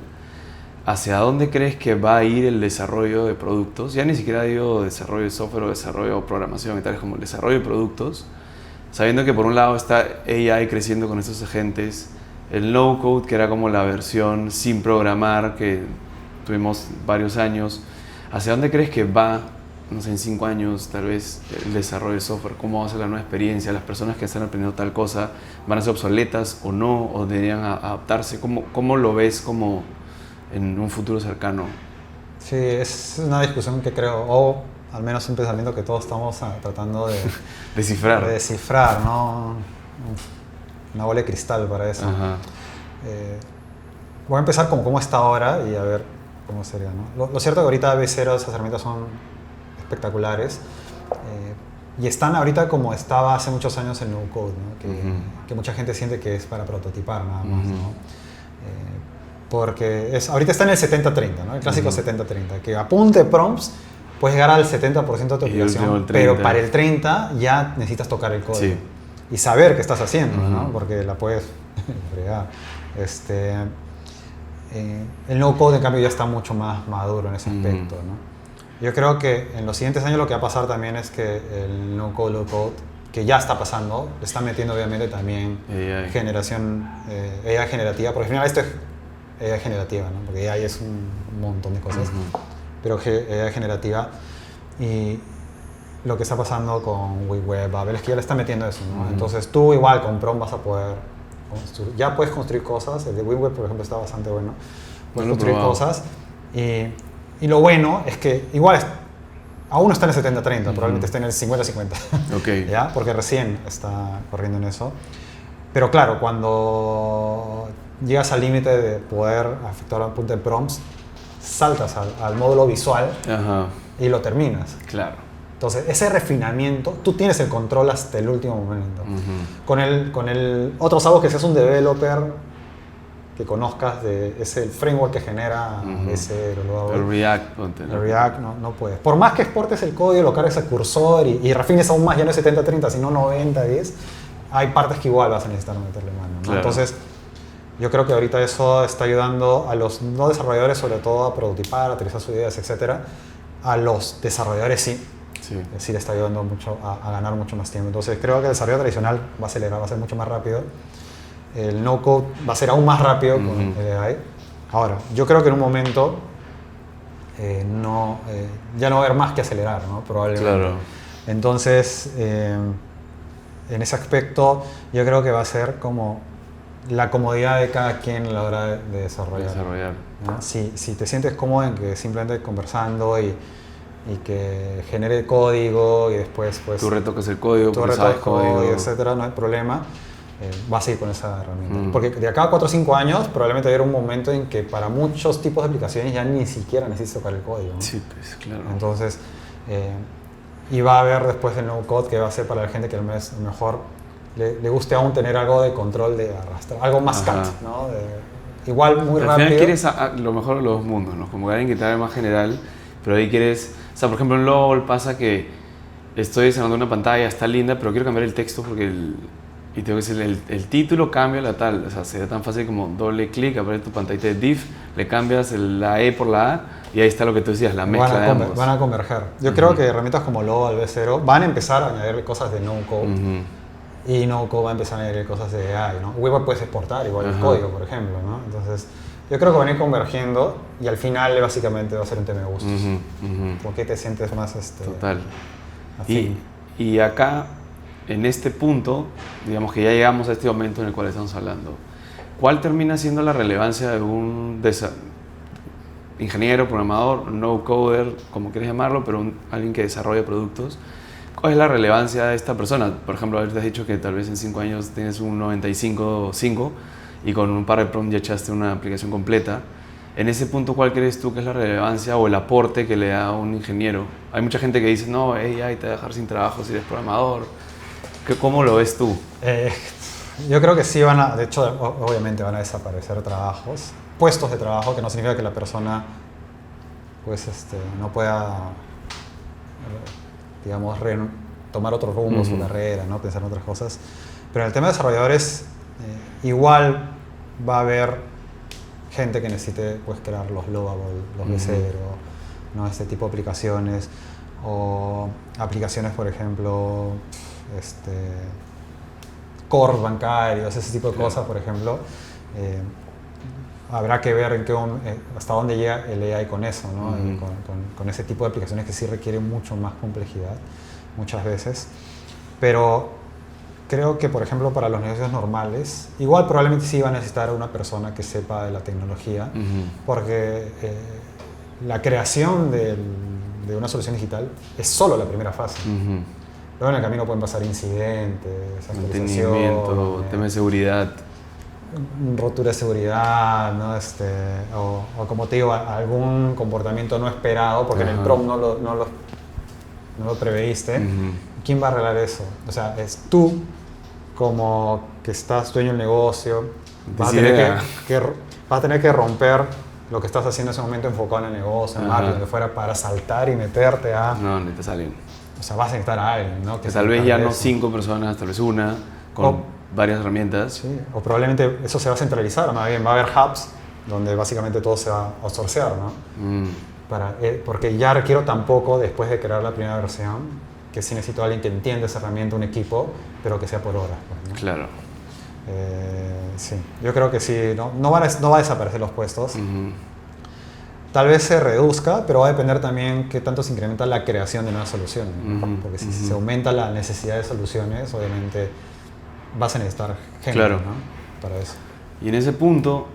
¿Hacia dónde crees que va a ir el desarrollo de productos? Ya ni siquiera digo desarrollo de software o desarrollo de programación y tal, es como el desarrollo de productos, sabiendo que por un lado está AI creciendo con estos agentes, el no-code, que era como la versión sin programar que tuvimos varios años. ¿Hacia dónde crees que va, no sé, en 5 años, tal vez, el desarrollo de software? ¿Cómo va a ser la nueva experiencia? ¿Las personas que están aprendiendo tal cosa van a ser obsoletas o no? ¿O deberían adaptarse? ¿Cómo lo ves como en un futuro cercano? Sí, es una discusión que creo, o al menos un pensamiento que todos estamos tratando de descifrar, ¿no? Una bola de cristal para eso. Voy a empezar con cómo está ahora y a ver cómo sería, ¿no? Lo cierto es que ahorita B0, esas herramientas son espectaculares, y están ahorita como estaba hace muchos años el no-code, ¿no? Que mucha gente siente que es para prototipar nada más, ¿no? Porque ahorita está en el 70-30, ¿no? El clásico 70-30, que apunte prompts, puedes llegar al 70% de tu aplicación, pero para el 30% ya necesitas tocar el código y saber qué estás haciendo, ¿no? Porque la puedes fregar. El no-code, en cambio, ya está mucho más maduro en ese aspecto, ¿no? Yo creo que en los siguientes años lo que va a pasar también es que el no-code, low-code, que ya está pasando, le está metiendo obviamente también AI generativa, porque al final esto es AI generativa, ¿no? Porque AI es un montón de cosas, pero AI generativa, y lo que está pasando con WeWeb, Babel, es que ya le está metiendo eso, ¿no? Entonces tú igual con Prompt vas a poder ya puedes construir cosas. El de WeWeb, por ejemplo, está bastante bueno. Puedes construir cosas, y lo bueno es que igual aún no está en el 70-30, probablemente está en el 50-50, ¿ya? Porque recién está corriendo en eso. Pero claro, cuando llegas al límite de poder efectuar un punto de prompts, saltas al módulo visual y lo terminas. Claro. Entonces, ese refinamiento, tú tienes el control hasta el último momento. Con el otros algo que seas un developer que conozcas, es el framework que genera el React. El React no puedes. Por más que exportes el código, lo cargues al cursor y refines aún más, ya no es 70-30, sino 90-10, hay partes que igual vas a necesitar meterle mano, ¿no? Claro. Entonces, yo creo que ahorita eso está ayudando a los no desarrolladores, sobre todo, a prototipar, a utilizar sus ideas, etc. A los desarrolladores sí le está ayudando mucho a ganar mucho más tiempo. Entonces creo que el desarrollo tradicional va a acelerar, va a ser mucho más rápido. El no-code va a ser aún más rápido con el AI. Ahora, yo creo que en un momento ya no va a haber más que acelerar, ¿no? Probablemente. Claro. Entonces, en ese aspecto, yo creo que va a ser como la comodidad de cada quien a la hora de desarrollar. ¿No? Si te sientes cómodo en que simplemente conversando y que genere código y después pues tú retocas el código, tú retocas código, etcétera, no hay problema, vas a ir con esa herramienta. Porque de acá a 4 o 5 años probablemente va a haber un momento en que para muchos tipos de aplicaciones ya ni siquiera necesitas tocar el código, ¿no? Sí, pues, claro. Entonces, y va a haber después el no-code que va a ser para la gente que a lo mejor le guste aún tener algo de control de arrastrar, algo más cat, ¿no? Igual muy rápido. Al final quieres lo mejor de los dos mundos, ¿no? Como alguien que te haga más general, pero ahí quieres, o sea, por ejemplo en LOL pasa que estoy diseñando una pantalla, está linda, pero quiero cambiar el texto porque y tengo que decir, el título cambia la tal, o sea, sería tan fácil como doble clic, aparece tu pantallita de div, le cambias la E por la A y ahí está lo que tú decías, la mezcla de ambos. Van a converger. Yo creo que herramientas como LOL, V0 van a empezar a añadir cosas de no-code y no-code va a empezar a añadir cosas de AI, ¿no? Web puedes exportar igual el código, por ejemplo, ¿no? Entonces, yo creo que van a ir convergiendo y al final básicamente va a ser un tema de gustos. ¿Por qué te sientes más Total. afín? Y acá, en este punto, digamos que ya llegamos a este momento en el cual estamos hablando. ¿Cuál termina siendo la relevancia de un ingeniero, programador, no-coder, como quieras llamarlo, pero alguien que desarrolla productos? ¿Cuál es la relevancia de esta persona? Por ejemplo, ahorita has dicho que tal vez en 5 años tienes un 95.5 y con un par de prompts ya echaste una aplicación completa. En ese punto, ¿cuál crees tú que es la relevancia o el aporte que le da a un ingeniero? Hay mucha gente que dice, no, AI te va a dejar sin trabajo si eres programador. ¿Cómo lo ves tú? Yo creo que sí de hecho, obviamente van a desaparecer trabajos, puestos de trabajo, que no significa que la persona pues, no pueda, digamos, tomar otro rumbo, su carrera, ¿no? Pensar en otras cosas. Pero en el tema de desarrolladores, igual va a haber gente que necesite pues, crear los Lovable, los V0, ¿no? Este tipo de aplicaciones, o aplicaciones, por ejemplo, core bancarios, ese tipo de cosas, por ejemplo. Habrá que ver hasta dónde llega el AI con eso, ¿no? Con ese tipo de aplicaciones que sí requieren mucho más complejidad, muchas veces. Pero creo que, por ejemplo, para los negocios normales, igual probablemente sí va a necesitar una persona que sepa de la tecnología, porque la creación de una solución digital es solo la primera fase. Luego en el camino pueden pasar incidentes, mantenimiento, tema de seguridad, rotura de seguridad, ¿no? O como te digo, algún comportamiento no esperado, porque en el prompt no lo preveíste. ¿Quién va a arreglar eso? O sea, es tú, como que estás dueño del negocio, vas a tener que romper lo que estás haciendo en ese momento enfocado en el negocio, en marketing, que fuera para saltar y meterte a... No, necesitas a alguien. O sea, vas a necesitar a alguien, ¿no? Que tal vez ya no 5 personas, tal vez una, con varias herramientas. Sí, o probablemente eso se va a centralizar, más bien va a haber hubs donde básicamente todo se va a outsourcear, ¿no? Porque ya requiero tampoco, después de crear la primera versión, que sí necesito a alguien que entienda esa herramienta, un equipo, pero que sea por horas, ¿no? Claro. Sí, yo creo que sí, no va a desaparecer los puestos. Tal vez se reduzca, pero va a depender también qué tanto se incrementa la creación de nuevas soluciones, ¿no? Porque si se aumenta la necesidad de soluciones, obviamente vas a necesitar gente, claro, ¿no? Para eso. Y en ese punto,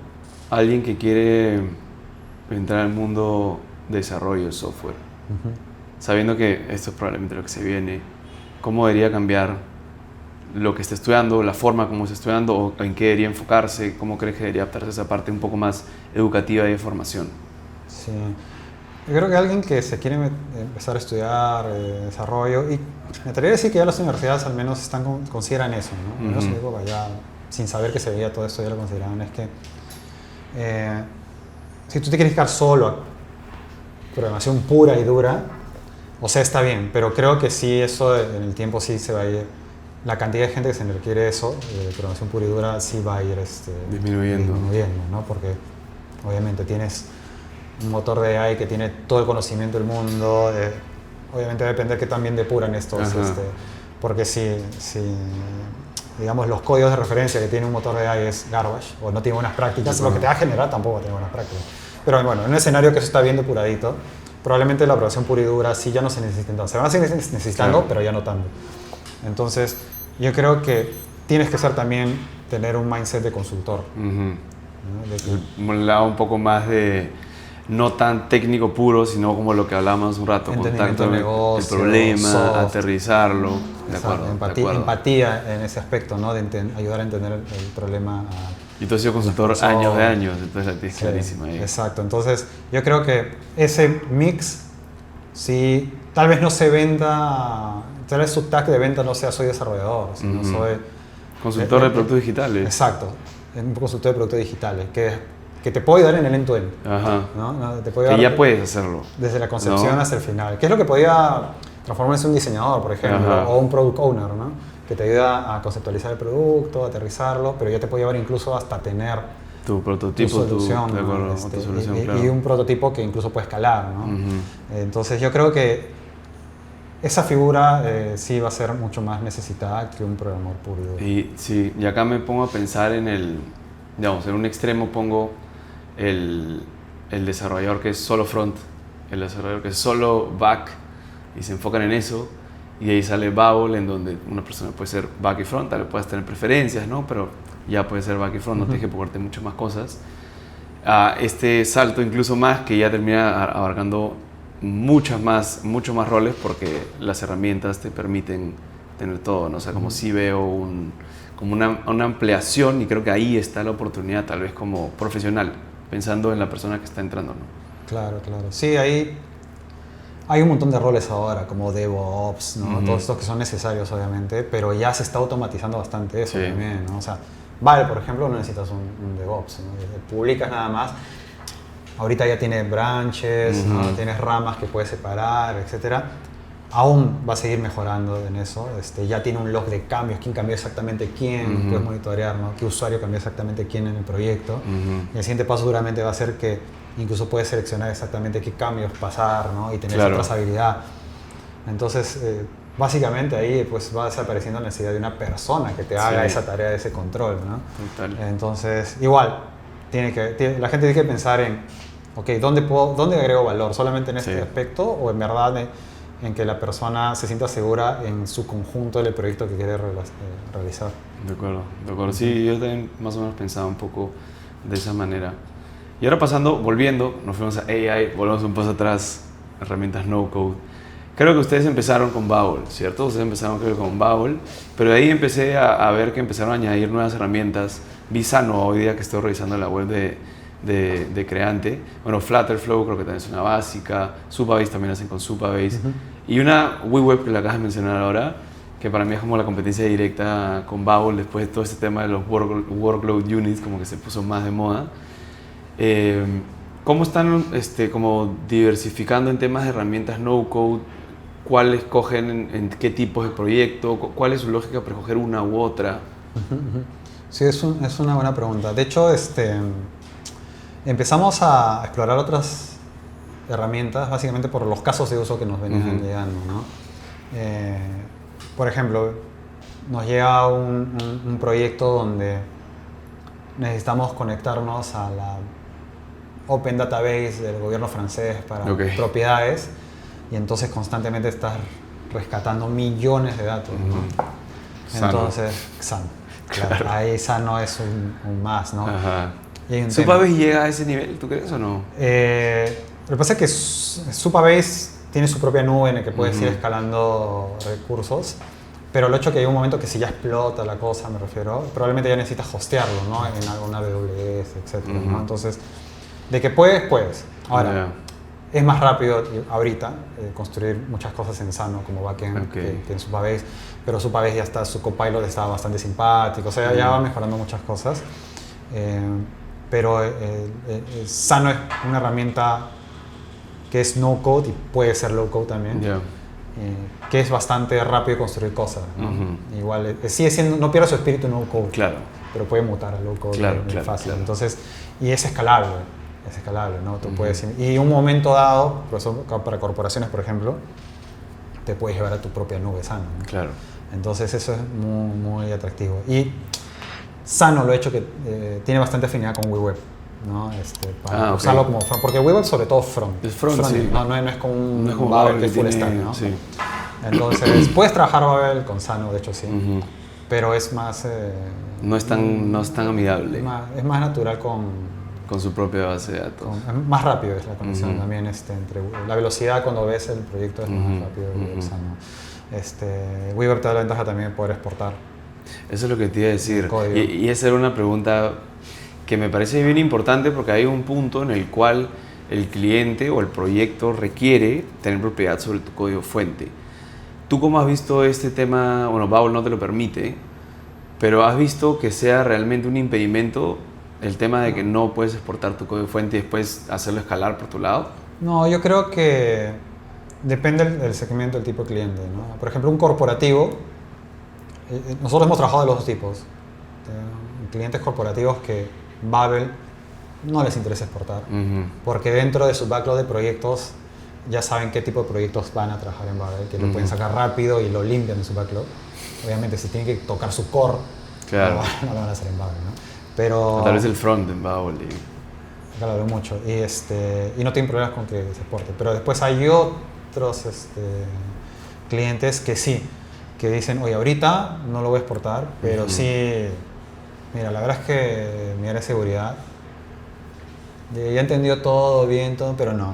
alguien que quiere entrar al mundo de desarrollo de software, sabiendo que esto es probablemente lo que se viene, ¿cómo debería cambiar lo que está estudiando, la forma como está estudiando, o en qué debería enfocarse? ¿Cómo crees que debería adaptarse a esa parte un poco más educativa y de formación? Sí, yo creo que alguien que se quiere empezar a estudiar desarrollo, y me atrevería a decir que ya las universidades al menos consideran eso, ¿no? Al menos en mi época ya, sin saber que se veía todo esto, ya lo consideraban. Es que si tú te quieres dedicar solo a programación pura y dura, o sea, está bien, pero creo que sí, eso en el tiempo sí se va a ir, la cantidad de gente que se le requiere eso, de programación pura y dura, sí va a ir disminuyendo, ¿no? Porque obviamente tienes un motor de AI que tiene todo el conocimiento del mundo, obviamente va a depender que también depuran estos, porque si digamos los códigos de referencia que tiene un motor de AI es garbage o no tiene buenas prácticas, lo que te va a generar tampoco va a tener buenas prácticas. Pero bueno, en un escenario que eso está bien depuradito, probablemente la programación pura y dura sí ya no se necesita tanto. Se van a seguir necesitando, pero ya no tanto. Entonces, yo creo que tienes que tener un mindset de consultor. ¿No? Un lado un poco más de no tan técnico puro, sino como lo que hablábamos un rato, contacto con el problema, soft, aterrizarlo. De acuerdo, empatía en ese aspecto, ¿no? De ayudar a entender el problema. Y tú has sido consultor años de años, entonces la tienes clarísima ahí. Exacto, entonces yo creo que ese mix, sí, tal vez no se venda, tal vez su tag de venta no sea soy desarrollador, sino soy... Consultor de productos digitales. Exacto, un consultor de productos digitales, que que te puedo ayudar en el end-to-end. Ajá. ¿No? Te puedo Que ayudar ya puedes hacerlo. desde la concepción ¿no? hasta el final. ¿Qué es lo que podía transformarse en un diseñador, por ejemplo, Ajá. o un product owner, ¿no? Que te ayuda a conceptualizar el producto, aterrizarlo, pero ya te puede llevar incluso hasta tener Tu prototipo, tu solución, de acuerdo, ¿no? tu solución, claro. Y un prototipo que incluso puede escalar, ¿no? Entonces yo creo que esa figura sí va a ser mucho más necesitada que un programador puro y duro. Y sí, y acá me pongo a pensar en digamos, en un extremo pongo el desarrollador que es solo front, el desarrollador que es solo back, y se enfocan en eso, y ahí sale Babel, en donde una persona puede ser back y front, tal vez puedas tener preferencias, ¿no? Pero ya puede ser back y front, no tienes que preocuparte muchas más cosas. Este salto incluso más, que ya termina abarcando muchos más roles, porque las herramientas te permiten tener todo, ¿no? O sea, como sí veo como una ampliación, y creo que ahí está la oportunidad, tal vez como profesional, pensando en la persona que está entrando, ¿no? Claro, claro. Sí, hay un montón de roles ahora, como DevOps, ¿no? Todos estos que son necesarios, obviamente, pero ya se está automatizando bastante eso también, ¿no? O sea, Vale, por ejemplo, no necesitas un DevOps, ¿no? Publicas nada más. Ahorita ya tiene branches, ¿no? Tienes ramas que puedes separar, etc. Aún va a seguir mejorando en eso. Ya tiene un log de cambios, quién cambió exactamente quién, puedes monitorear, ¿no? Qué usuario cambió exactamente quién en el proyecto. Y el siguiente paso seguramente va a ser que incluso puedes seleccionar exactamente qué cambios pasar, ¿no? Y tener esa trazabilidad. Entonces, básicamente ahí pues va desapareciendo la necesidad de una persona que te haga esa tarea, ese control, ¿no? Total. Entonces, igual, la gente tiene que pensar en, ok, ¿dónde agrego valor? ¿Solamente en este aspecto o en verdad en que la persona se sienta segura en su conjunto del proyecto que quiere realizar? De acuerdo, de acuerdo. Sí, yo también más o menos pensaba un poco de esa manera. Y ahora volviendo, nos fuimos a AI, volvemos un paso atrás, herramientas no-code. Creo que ustedes empezaron con Babel, ¿cierto? Ustedes empezaron creo con Babel, pero de ahí empecé a ver que empezaron a añadir nuevas herramientas. Vi Sano hoy día que estoy revisando la web de Creante. Bueno, Flutterflow creo que también es una básica, Supabase también hacen con Supabase. Y una WeWeb que la acabas de mencionar ahora, que para mí es como la competencia directa con Babel después de todo este tema de los workload units, como que se puso más de moda. ¿Cómo están como diversificando en temas de herramientas no-code? ¿Cuáles cogen en qué tipos de proyecto? ¿Cuál es su lógica para escoger una u otra? Sí, es una buena pregunta. De hecho, empezamos a explorar otras herramientas básicamente por los casos de uso que nos venían llegando, ¿no? Por ejemplo, nos llega un proyecto donde necesitamos conectarnos a la Open Database del gobierno francés para propiedades, y entonces constantemente estás rescatando millones de datos, ¿no? Entonces, Sano. Claro. Ahí Sano es un más, ¿no? ¿Supabase llega a ese nivel, tú crees o no? Lo que pasa es que Supabase tiene su propia nube en la que puedes ir escalando recursos, pero el hecho que hay un momento que si ya explota la cosa, me refiero, probablemente ya necesitas hostearlo, ¿no? En alguna AWS, etc. ¿no? Entonces, de que puedes. Ahora, es más rápido ahorita construir muchas cosas en Sano como backend que en Supabase, pero Supabase ya está, su copilot está bastante simpático, o sea, ya va mejorando muchas cosas. Pero Sano es una herramienta que es no-code y puede ser low-code también, que es bastante rápido de construir cosas, ¿no? Igual, sigue siendo, no pierde su espíritu no-code, pero puede mutar a low-code muy fácil. Entonces, y es escalable, ¿no? Tú puedes, y en un momento dado, por eso, para corporaciones, por ejemplo, te puedes llevar a tu propia nube Sano, ¿no? Entonces eso es muy, muy atractivo. Y Sano lo he hecho que tiene bastante afinidad con WeWeb, ¿no? Para usarlo como front, porque WeWeb sobre todo front. Es front, sí. No es como un Babel que es full stack, ¿no? Sí. Entonces, puedes trabajar Babel con Sano, de hecho sí, pero es más... no es tan amigable. Es más natural con su propia base de datos. Más rápido es la conexión también, entre la velocidad cuando ves el proyecto es más rápido que Sano. WeWeb te da la ventaja también de poder exportar. Eso es lo que te iba a decir. Y esa era una pregunta que me parece bien importante, porque hay un punto en el cual el cliente o el proyecto requiere tener propiedad sobre tu código fuente. ¿Tú cómo has visto este tema? Bueno, Babel no te lo permite, pero ¿has visto que sea realmente un impedimento El tema de que no puedes exportar tu código fuente y después hacerlo escalar por tu lado. No, yo creo que depende del segmento, del tipo de cliente, ¿no? Por ejemplo, un corporativo, nosotros hemos trabajado de los dos tipos. Clientes corporativos que Babel no les interesa exportar, porque dentro de su backlog de proyectos ya saben qué tipo de proyectos van a trabajar en Babel, que lo pueden sacar rápido y lo limpian en su backlog. Obviamente, si tienen que tocar su core, claro, no lo van a hacer en Babel, ¿no? Pero tal vez el front en Babel. Claro, mucho. Y no tienen problemas con que se exporte. Pero después hay otros clientes que sí, que dicen, oye, ahorita no lo voy a exportar, pero sí, mira, la verdad es que mi área de seguridad, ya he entendido todo bien, todo, pero no.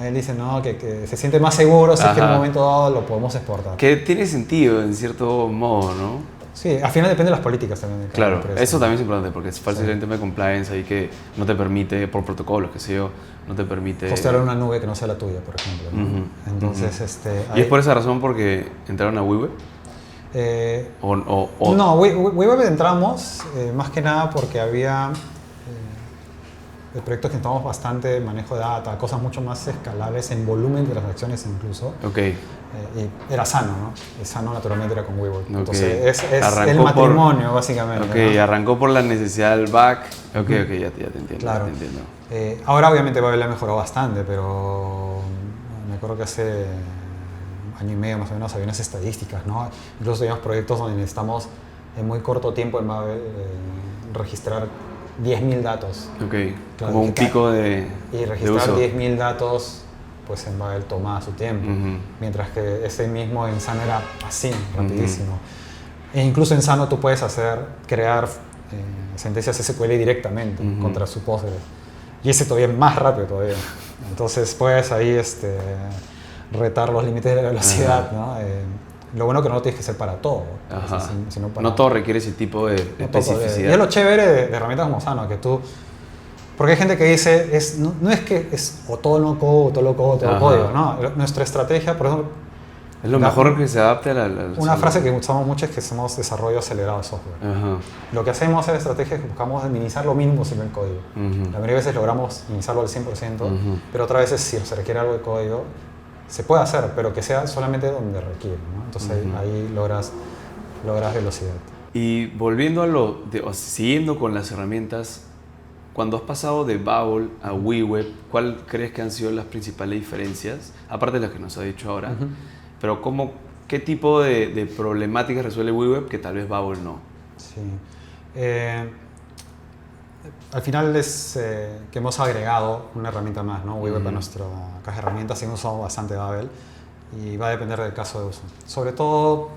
Él dice, no, que se siente más seguro si es que en un momento dado lo podemos exportar. Que tiene sentido, en cierto modo, ¿no? Sí, al final depende de las políticas también. Claro, eso también es importante porque es fácil el tema de compliance ahí que no te permite, por protocolos, que sé yo, no te permite... Hostear en una nube que no sea la tuya, por ejemplo, ¿no? Entonces, ¿Y es por esa razón porque entraron a WeWeb? No, WeWeb entramos más que nada porque había proyectos que necesitamos bastante manejo de data, cosas mucho más escalables en volumen de transacciones incluso. Ok. Y era sano, ¿no? Y sano naturalmente era con WeWork. Okay. Entonces es el matrimonio, básicamente. Ok, ¿no? Arrancó por la necesidad del back. Ok, ya te entiendo. Claro. Ya te entiendo. Ahora obviamente Babel ha mejorado bastante, pero me acuerdo que hace un año y medio más o menos había unas estadísticas, ¿no? Incluso teníamos proyectos donde necesitamos en muy corto tiempo en Babel registrar 10.000 datos. Ok, claro, como un pico de Y registrar de uso. 10.000 datos pues en Babel tomaba su tiempo, mientras que ese mismo en Sano era así, rapidísimo. E incluso en Sano tú puedes crear sentencias SQL directamente contra su Postgres. Y ese todavía es más rápido todavía. Entonces puedes ahí retar los límites de la velocidad, ¿no? Lo bueno que no lo tienes que hacer para todo. Sino para no todo requiere ese tipo de especificidad. Y es lo chévere de herramientas como Sano, que tú... Porque hay gente que dice, no es que es o todo no code, o todo lo code, o todo código, ¿no? Nuestra estrategia, por ejemplo... Es lo mejor que se adapte a la una frase que usamos mucho es que hacemos desarrollo acelerado de software. Lo que hacemos en la estrategia es que buscamos minimizar lo mínimo posible el código. La mayoría de veces logramos minimizarlo al 100%, pero otras veces si se requiere algo de código, se puede hacer, pero que sea solamente donde requiere, ¿no? Entonces ahí logras velocidad. Y volviendo siguiendo con las herramientas, cuando has pasado de Babel a WeWeb, ¿cuál crees que han sido las principales diferencias? Aparte de las que nos ha dicho ahora, pero ¿qué tipo de problemáticas resuelve WeWeb que tal vez Babel no? Sí. Al final es que hemos agregado una herramienta más, ¿no? WeWeb a nuestra caja de herramientas. Hemos usado bastante Babel y va a depender del caso de uso. Sobre todo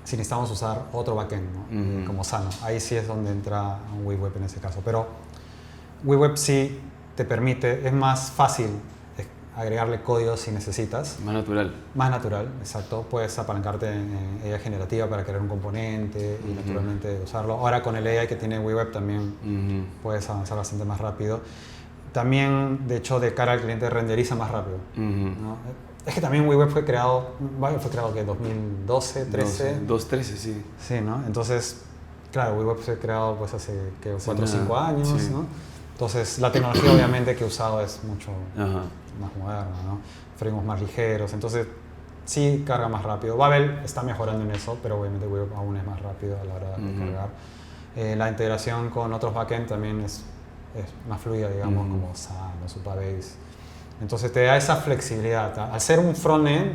si necesitamos usar otro backend, ¿no? Como Sano. Ahí sí es donde entra WeWeb en ese caso. Pero WeWeb sí te permite, es más fácil agregarle código si necesitas. Más natural. Más natural, exacto. Puedes apalancarte en AI generativa para crear un componente y naturalmente usarlo. Ahora con el AI que tiene WeWeb también puedes avanzar bastante más rápido. También, de hecho, de cara al cliente renderiza más rápido, ¿no? Es que también WeWeb fue creado ¿qué? 2012, 13. 2013, sí. Sí, ¿no? Entonces, claro, WeWeb fue creado pues hace 4 o 5 años, sí. ¿no? Entonces, la tecnología obviamente que he usado es mucho más moderna, ¿no? Frameworks más ligeros, entonces sí carga más rápido. Babel está mejorando en eso, pero obviamente WeWeb aún es más rápido a la hora de cargar. La integración con otros backend también es más fluida, digamos, como Sano, Supabase. Entonces te da esa flexibilidad. Al ser un frontend,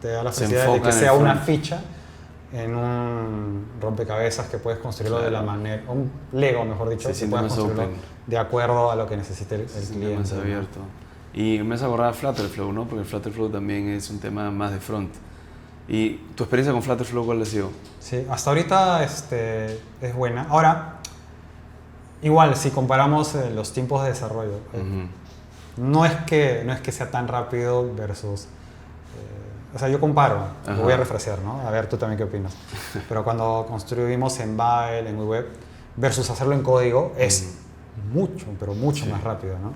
te da la flexibilidad de que sea una ficha en un rompecabezas que puedes construirlo de la manera, un Lego mejor dicho, que puedes construirlo de acuerdo a lo que necesite el cliente. Más abierto. Y me has acordado de Flutterflow, ¿no? Porque Flutterflow también es un tema más de front. ¿Y tu experiencia con Flutterflow cuál ha sido? Sí, hasta ahorita es buena. Ahora, igual, si comparamos los tiempos de desarrollo, no es que sea tan rápido versus... o sea, yo comparo, lo voy a refrasear, ¿no? A ver, tú también qué opinas. Pero cuando construimos en Babel, en WeWeb, versus hacerlo en código, es mucho, pero mucho más rápido, ¿no?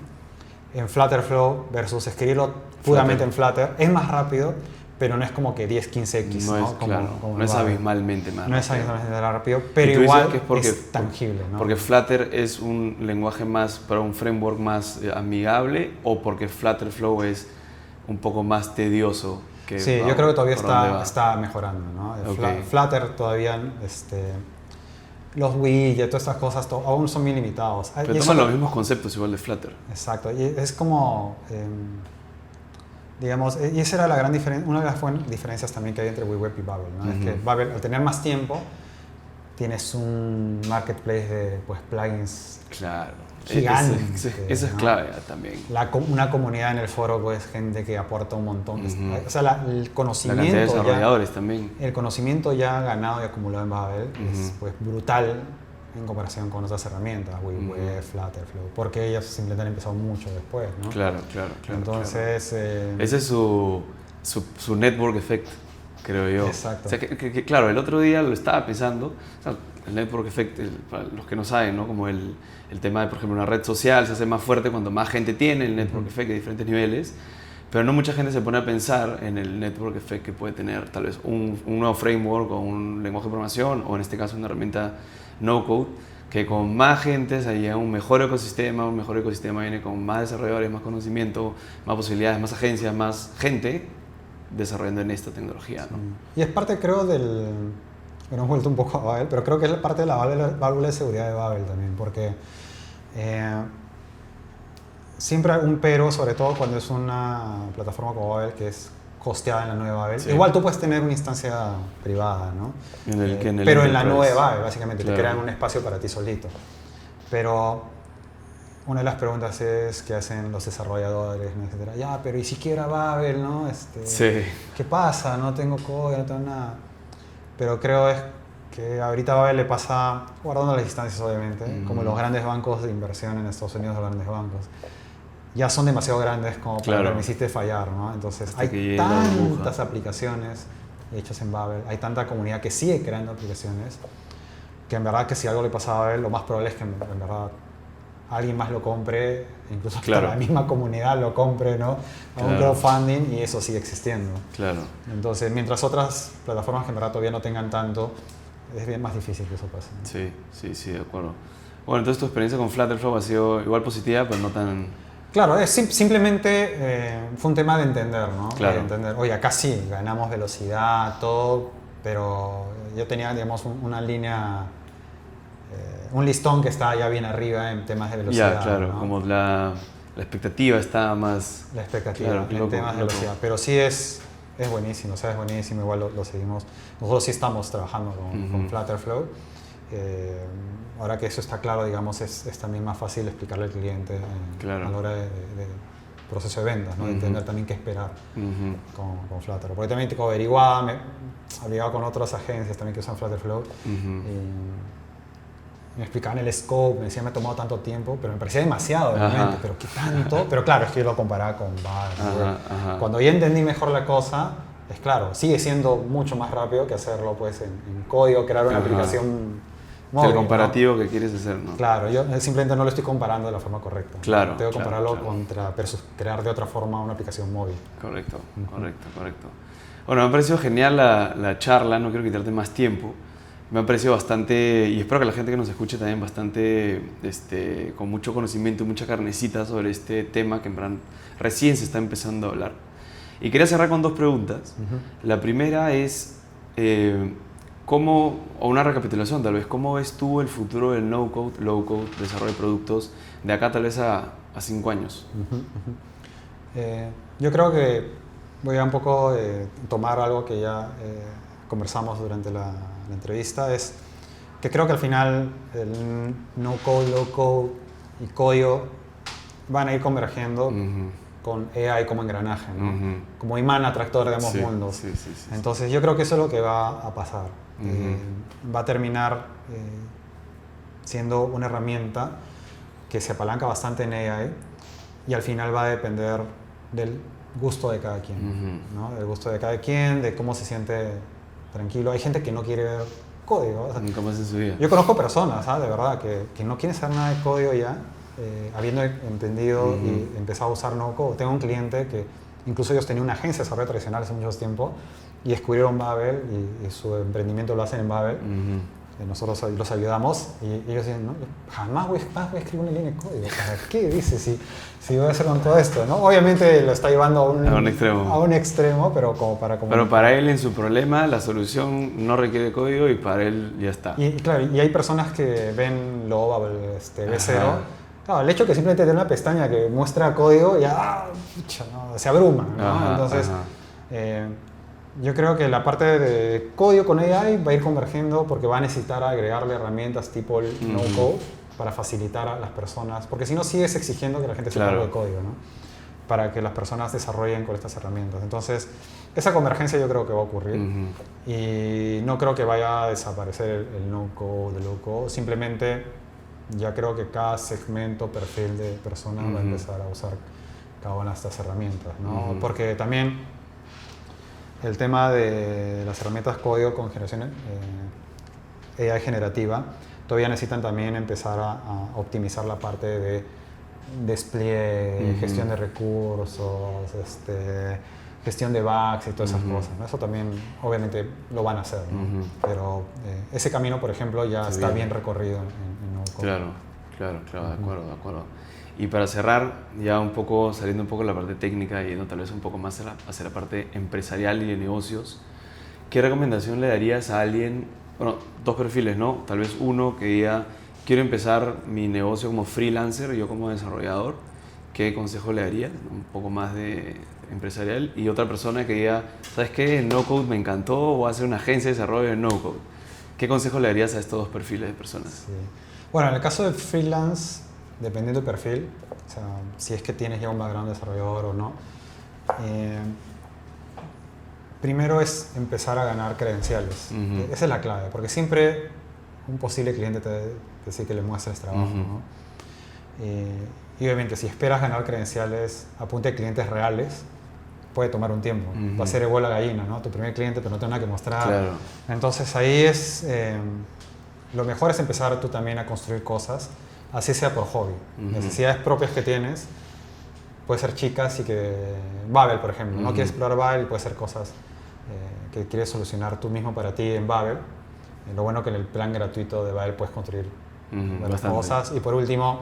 En Flutterflow versus escribirlo puramente en Flutter, es más rápido, pero no es como que 10, 15x, no ¿no? es, claro, no es abismalmente más rápido. No es rápido. abismalmente rápido, pero igual que es tangible, ¿no? Porque Flutter es un lenguaje más, para un framework más amigable, o porque Flutter Flow es un poco más tedioso. Sí, yo creo que todavía está mejorando, ¿no? Okay. Flutter todavía, los widgets, todas estas cosas aún son bien limitados. Pero toman los mismos conceptos igual de Flutter. Exacto, y es como, digamos, y esa era la gran una de las diferencias también que hay entre WeWeb y Babel, ¿no? Es que Babel, al tener más tiempo, tienes un marketplace de pues, plugins gigante. Eso es clave también. Una comunidad en el foro, pues gente que aporta un montón. O sea, el conocimiento. La cantidad de desarrolladores también. El conocimiento ya ganado y acumulado en Babel es pues, brutal en comparación con otras herramientas, WeWeb, Flutter, Flow, porque ellos simplemente han empezado mucho después, ¿no? Claro. Entonces... ese es su network effect, creo yo. Exacto. O sea, claro, el otro día lo estaba pensando, o sea, el network effect, para los que no saben, ¿no? Como el tema de, por ejemplo, una red social se hace más fuerte cuando más gente tiene el network effect de diferentes niveles, pero no mucha gente se pone a pensar en el network effect que puede tener tal vez un nuevo framework o un lenguaje de programación, o en este caso una herramienta no-code, que con más gente se llega a un mejor ecosistema viene con más desarrolladores, más conocimiento, más posibilidades, más agencias, más gente desarrollando en esta tecnología, ¿no? Y es parte, creo, hemos vuelto un poco a Babel, pero creo que es parte de la válvula de seguridad de Babel también, porque siempre hay un pero, sobre todo cuando es una plataforma como Babel, que es hosteada en la nube de Babel. Sí. Igual tú puedes tener una instancia privada, ¿no? Pero en la nube de Babel, básicamente, claro. Te crean un espacio para ti solito. Pero una de las preguntas es qué hacen los desarrolladores, ¿no? Etcétera. Ya, pero ¿y si quiero Babel, no? Sí. ¿Qué pasa? No tengo código, no tengo nada. Pero creo es que ahorita a Babel le pasa, guardando las distancias obviamente, como los grandes bancos de inversión en Estados Unidos, los grandes bancos, ya son demasiado grandes como para permitirte fallar, ¿no? Entonces hay tantas aplicaciones hechas en Babel, hay tanta comunidad que sigue creando aplicaciones, que en verdad que si algo le pasa a Babel, lo más probable es que en verdad alguien más lo compre, incluso que la misma comunidad lo compre, ¿no? A un crowdfunding, y eso sigue existiendo. Claro. Entonces, mientras otras plataformas que en verdad todavía no tengan tanto, es bien más difícil que eso pase, ¿no? Sí, de acuerdo. Bueno, entonces tu experiencia con Flutterflow ha sido igual positiva, pero no tan... Claro, simplemente fue un tema de entender, ¿no? Claro. De entender, oye, acá sí, ganamos velocidad, todo, pero yo tenía, digamos, una línea, un listón que estaba ya bien arriba en temas de velocidad. Ya, claro, ¿no? Como la expectativa está más... La expectativa en temas de velocidad, pero sí es buenísimo, o sea, es buenísimo, igual lo seguimos. Nosotros sí estamos trabajando con Flutterflow. Ahora que eso está claro, digamos, es también más fácil explicarle al cliente a la hora de proceso de ventas, ¿no? De entender también qué esperar con Flutter. Porque también tengo averiguado con otras agencias también que usan Flutterflow, y me explicaban el scope, me decían me ha tomado tanto tiempo, pero me parecía demasiado realmente, pero ¿qué tanto? Pero claro, es que yo lo comparaba con Babel. Cuando ya entendí mejor la cosa, es claro, sigue siendo mucho más rápido que hacerlo pues en código, crear una aplicación móvil, el comparativo, ¿no? Que quieres hacer, ¿no? Claro, yo simplemente no lo estoy comparando de la forma correcta. Claro. Tengo que compararlo versus crear de otra forma una aplicación móvil. Correcto. Bueno, me ha parecido genial la charla, no quiero quitarte más tiempo. Me ha parecido bastante, y espero que la gente que nos escuche también bastante, con mucho conocimiento y mucha carnecita sobre este tema que en verdad recién se está empezando a hablar. Y quería cerrar con dos preguntas. La primera es, o una recapitulación tal vez, ¿cómo ves tú el futuro del no-code, low-code, desarrollo de productos, de acá tal vez a 5 años? Yo creo que voy a un poco tomar algo que ya conversamos durante la entrevista, es que creo que al final el no-code, low-code y código van a ir convergiendo con AI como engranaje, ¿no? Como imán atractor de ambos mundos. Sí. Entonces yo creo que eso es lo que va a pasar. Va a terminar siendo una herramienta que se apalanca bastante en AI y al final va a depender del gusto de cada quien, ¿no? Del gusto de cada quien, de cómo se siente tranquilo. Hay gente que no quiere ver código. O sea, ¿cómo es en su vida? Yo conozco personas, ¿sabes? De verdad, que no quieren saber nada de código ya, habiendo entendido y empezado a usar no code. Tengo un cliente que Incluso ellos tenían una agencia de desarrollo tradicional hace mucho tiempo y descubrieron Babel y su emprendimiento lo hacen en Babel. Nosotros los ayudamos y ellos dicen, no, jamás voy a escribir una línea de código. ¿Para qué? Dice, si voy a hacer con todo esto, ¿no? Obviamente lo está llevando a un extremo, pero como para... Pero para él, en su problema, la solución no requiere código y para él ya está. Y claro, y hay personas que ven lo Babel, B0. Claro, el hecho que simplemente tiene una pestaña que muestra código, ya no, se abruma, ¿no? Entonces, yo creo que la parte de código con AI va a ir convergiendo porque va a necesitar agregarle herramientas tipo el no-code para facilitar a las personas, porque si no sigues exigiendo que la gente sepa algo de código, ¿no? Para que las personas desarrollen con estas herramientas. Entonces, esa convergencia yo creo que va a ocurrir y no creo que vaya a desaparecer el no-code, el low-code, simplemente ya creo que cada segmento, perfil de persona va a empezar a usar cada una de estas herramientas, ¿no? Porque también el tema de las herramientas código con generación AI generativa todavía necesitan también empezar a optimizar la parte de despliegue, gestión de recursos, gestión de bugs y todas esas cosas, ¿no? Eso también obviamente lo van a hacer, ¿no? Pero ese camino, por ejemplo, ya está bien recorrido en no-code. Claro, de acuerdo. Y para cerrar, ya un poco, saliendo un poco de la parte técnica y yendo tal vez un poco más hacia la parte empresarial y de negocios, ¿qué recomendación le darías a alguien, bueno, dos perfiles, ¿no? Tal vez uno que diga, quiero empezar mi negocio como freelancer, yo como desarrollador, ¿qué consejo le darías? Un poco más de empresarial. Y otra persona que diga, ¿sabes qué? El no-code me encantó, voy a hacer una agencia de desarrollo de no-code. ¿Qué consejo le darías a estos dos perfiles de personas? Sí. Bueno, en el caso de freelance, dependiendo del perfil, o sea, si es que tienes ya un background desarrollador o no, primero es empezar a ganar credenciales. Esa es la clave, porque siempre un posible cliente te dice que le muestres trabajo, ¿no? Y obviamente si esperas ganar credenciales a punta de clientes reales, puede tomar un tiempo. Va a ser igual a la gallina, ¿no? Tu primer cliente, pero no tiene nada que mostrar. Claro. Entonces ahí es... lo mejor es empezar tú también a construir cosas, así sea por hobby. Necesidades propias que tienes, puede ser chicas y que... Babel, por ejemplo, no quieres explorar Babel y puede ser cosas que quieres solucionar tú mismo para ti en Babel. Lo bueno que en el plan gratuito de Babel puedes construir varias cosas. Y por último,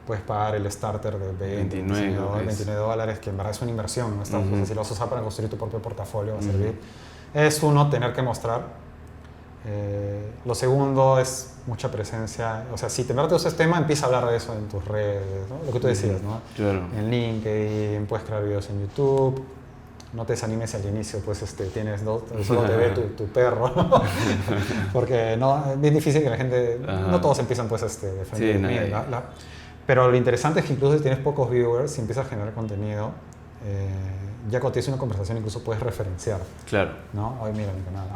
puedes pagar el starter de $29, que en verdad es una inversión, ¿no? Entonces, si lo vas a usar para construir tu propio portafolio, va a servir. Es uno, tener que mostrar. Lo segundo es mucha presencia, o sea, si te metes ese tema, empieza a hablar de eso en tus redes, ¿no? Lo que tú decías, ¿no? Claro. En LinkedIn, puedes crear videos en YouTube, no te desanimes al inicio, pues tienes solo te ve tu perro, ¿no? Porque no, es bien difícil que la gente, no todos empiezan pues de frente de mí, pero lo interesante es que incluso si tienes pocos viewers y empiezas a generar contenido, ya cuando tienes una conversación incluso puedes referenciar. Claro. ¿No? Oye, mira mi canal,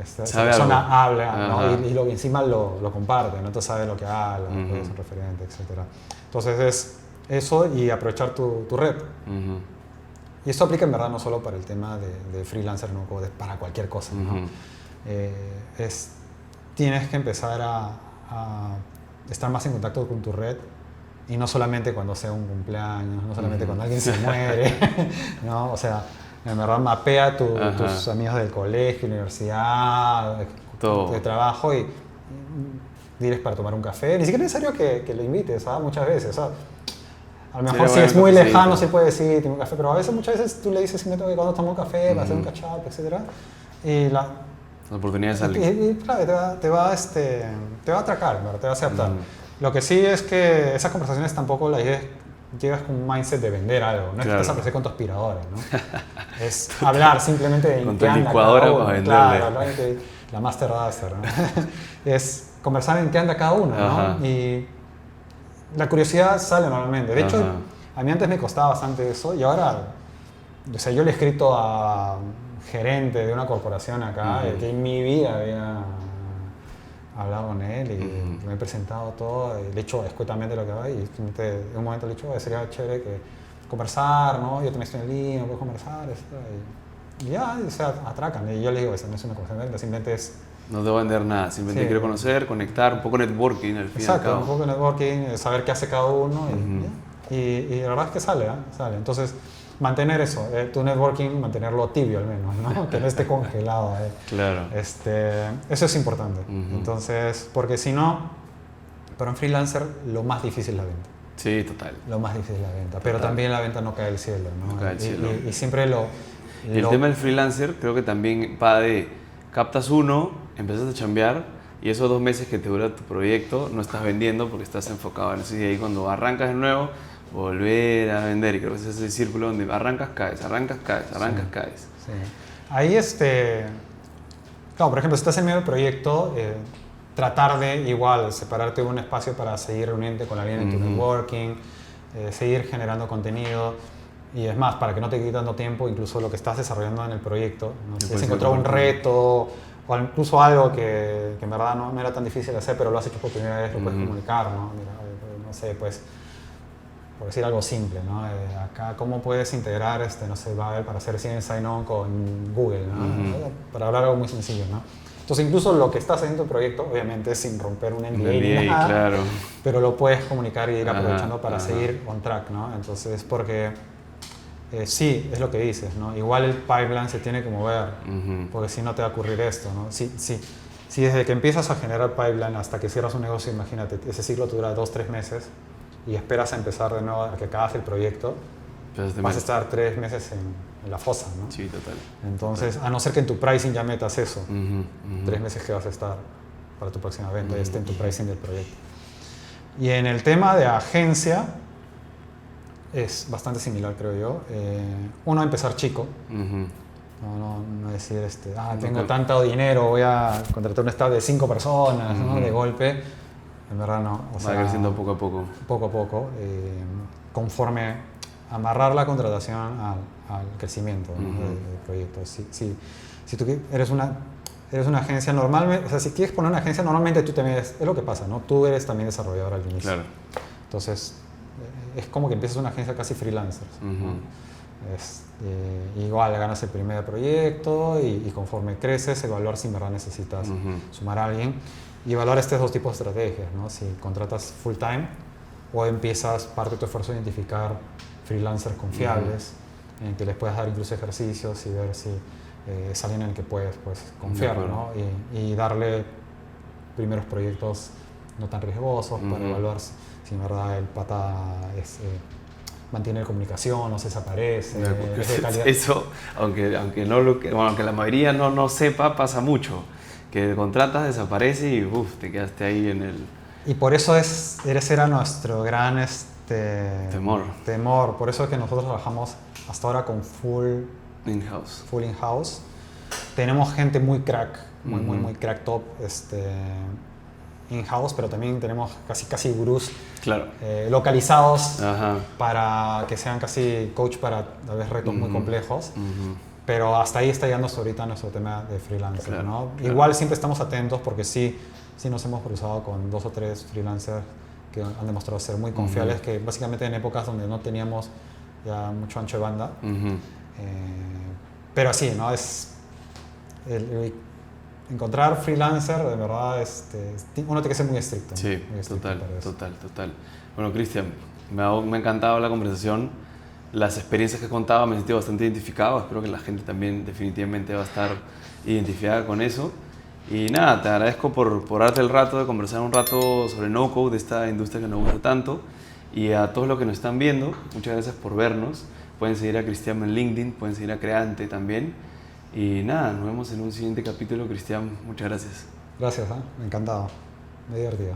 esta persona habla, ¿no? y encima lo comparte, ¿no? Entonces sabe lo que habla, es un referente, etc. Entonces es eso y aprovechar tu red. Y esto aplica en verdad no solo para el tema de freelancer, no, para cualquier cosa, ¿no? Tienes que empezar a estar más en contacto con tu red y no solamente cuando sea un cumpleaños, no solamente cuando alguien se muere, ¿no? O sea, en verdad mapea tus amigos del colegio, universidad, de trabajo y diles para tomar un café. Ni siquiera es necesario que lo invites, ¿sabes? Muchas veces, ¿sabes? A lo mejor si es muy lejano se puede decir, tengo un café, pero a veces, muchas veces tú le dices simplemente que cuando tomo un café, va a hacer un catch up, etc. Y la oportunidad de salir. Y claro, te va a atracar, ¿verdad? Te va a aceptar. Lo que sí es que esas conversaciones tampoco las llegas con un mindset de vender algo, no es que te vas a aparecer con tu aspiradora, ¿no? Es hablar simplemente de con tu licuadora para venderle. Claro, la Master Duster, ¿no? Es conversar en qué anda cada uno, ¿no? Y la curiosidad sale normalmente. De hecho, a mí antes me costaba bastante eso y ahora, o sea, yo le he escrito a gerente de una corporación acá que en mi vida había hablado con él y me he presentado todo, y le he dicho escuetamente lo que va y en un momento le he dicho, sería chévere que conversar, ¿no? Yo también estoy en línea, puedo conversar, y ya, o sea, atracan. Y yo le digo, eso no es una conversación de venta, simplemente es... No te voy a vender nada, simplemente quiero conocer, conectar, un poco networking al fin y al cabo. Exacto, un poco de networking, saber qué hace cada uno y ya. y la verdad es que sale, sale. Entonces, mantener eso, tu networking, mantenerlo tibio al menos, ¿no? Que no esté congelado. Claro. Eso es importante. Entonces, porque si no, para un freelancer lo más difícil es la venta. Sí, total. Lo más difícil es la venta, pero también la venta no cae del cielo, ¿no? No cae del cielo. Y siempre Y el tema del freelancer creo que también va de captas uno, empiezas a chambear y esos 2 meses que te dura tu proyecto no estás vendiendo porque estás enfocado en eso, y ahí cuando arrancas de nuevo, volver a vender, y creo que ese es el círculo donde arrancas, caes, arrancas, caes, arrancas, caes. Sí. Ahí claro, por ejemplo, si estás en medio del proyecto, tratar de igual separarte de un espacio para seguir reuniéndote con alguien en tu networking, seguir generando contenido. Y es más, para que no te quede tanto tiempo, incluso lo que estás desarrollando en el proyecto, ¿no? Si has encontrado un reto o incluso algo que en verdad no era tan difícil de hacer, pero lo has hecho por primera vez, lo puedes comunicar, ¿no? Mira, no sé, pues, por decir algo simple, ¿no? Acá, ¿cómo puedes integrar, no sé, para hacer sign-on con Google, ¿no? Para hablar algo muy sencillo, ¿no? Entonces, incluso lo que estás haciendo en tu proyecto, obviamente, sin romper un NDA ni nada, claro. pero lo puedes comunicar y ir aprovechando para seguir on track, ¿no? Entonces, porque sí, es lo que dices, ¿no? Igual el pipeline se tiene que mover, porque si no te va a ocurrir esto, ¿no? Si desde que empiezas a generar pipeline hasta que cierras un negocio, imagínate, ese ciclo te dura 2-3 meses y esperas a empezar de nuevo a que acabes el proyecto, vas a estar 3 meses en la fosa, ¿no? Sí, total. Entonces, a no ser que en tu pricing ya metas eso, 3 meses que vas a estar para tu próxima venta, ya esté en tu pricing del proyecto. Y en el tema de agencia, es bastante similar, creo yo. Uno, empezar chico. No decir, tengo tanto dinero, voy a contratar un staff de 5 personas, ¿no? De golpe. En verdad no. O sea, va creciendo poco a poco. Poco a poco, conforme amarrar la contratación al crecimiento, ¿no? del proyecto. Si tú eres una agencia, normalmente, o sea, si quieres poner una agencia, normalmente tú también es lo que pasa, ¿no? Tú eres también desarrollador al inicio. Claro. Entonces, es como que empiezas una agencia casi freelancer, ¿no? Igual ganas el primer proyecto y conforme creces, evaluar si en verdad necesitas sumar a alguien y evaluar estos 2 tipos de estrategias, ¿no? Si contratas full time o empiezas parte de tu esfuerzo a identificar freelancers confiables en que les puedas dar incluso ejercicios y ver si es alguien en el que puedes confiar, ¿no? Y darle primeros proyectos no tan riesgosos para evaluar si en verdad el pata mantiene la comunicación, no se desaparece. Eso, aunque la mayoría no sepa, pasa mucho. Que contratas, desaparece y te quedaste ahí en el... Y por eso ese era nuestro gran temor. Por eso es que nosotros trabajamos hasta ahora con full in-house. Tenemos gente muy crack, muy crack top, in-house, pero también tenemos casi gurús localizados para que sean casi coach para tal vez retos muy complejos. Pero hasta ahí está llegando hasta ahorita nuestro tema de freelancer, ¿no? Igual siempre estamos atentos porque sí nos hemos cruzado con 2 o 3 freelancers que han demostrado ser muy confiables, que básicamente en épocas donde no teníamos ya mucho ancho de banda. Pero así, ¿no? Encontrar freelancer, de verdad, uno tiene que ser muy estricto. Sí, muy estricto total. Bueno, Cristian, me ha encantado la conversación. Las experiencias que contaba me he sentido bastante identificado. Espero que la gente también definitivamente va a estar identificada con eso. Y nada, te agradezco por darte el rato de conversar un rato sobre no-code, de esta industria que nos gusta tanto. Y a todos los que nos están viendo, muchas gracias por vernos. Pueden seguir a Cristian en LinkedIn, pueden seguir a Creante también. Y nada, nos vemos en un siguiente capítulo. Cristian, muchas gracias. Gracias, me ha encantado, me he divertido.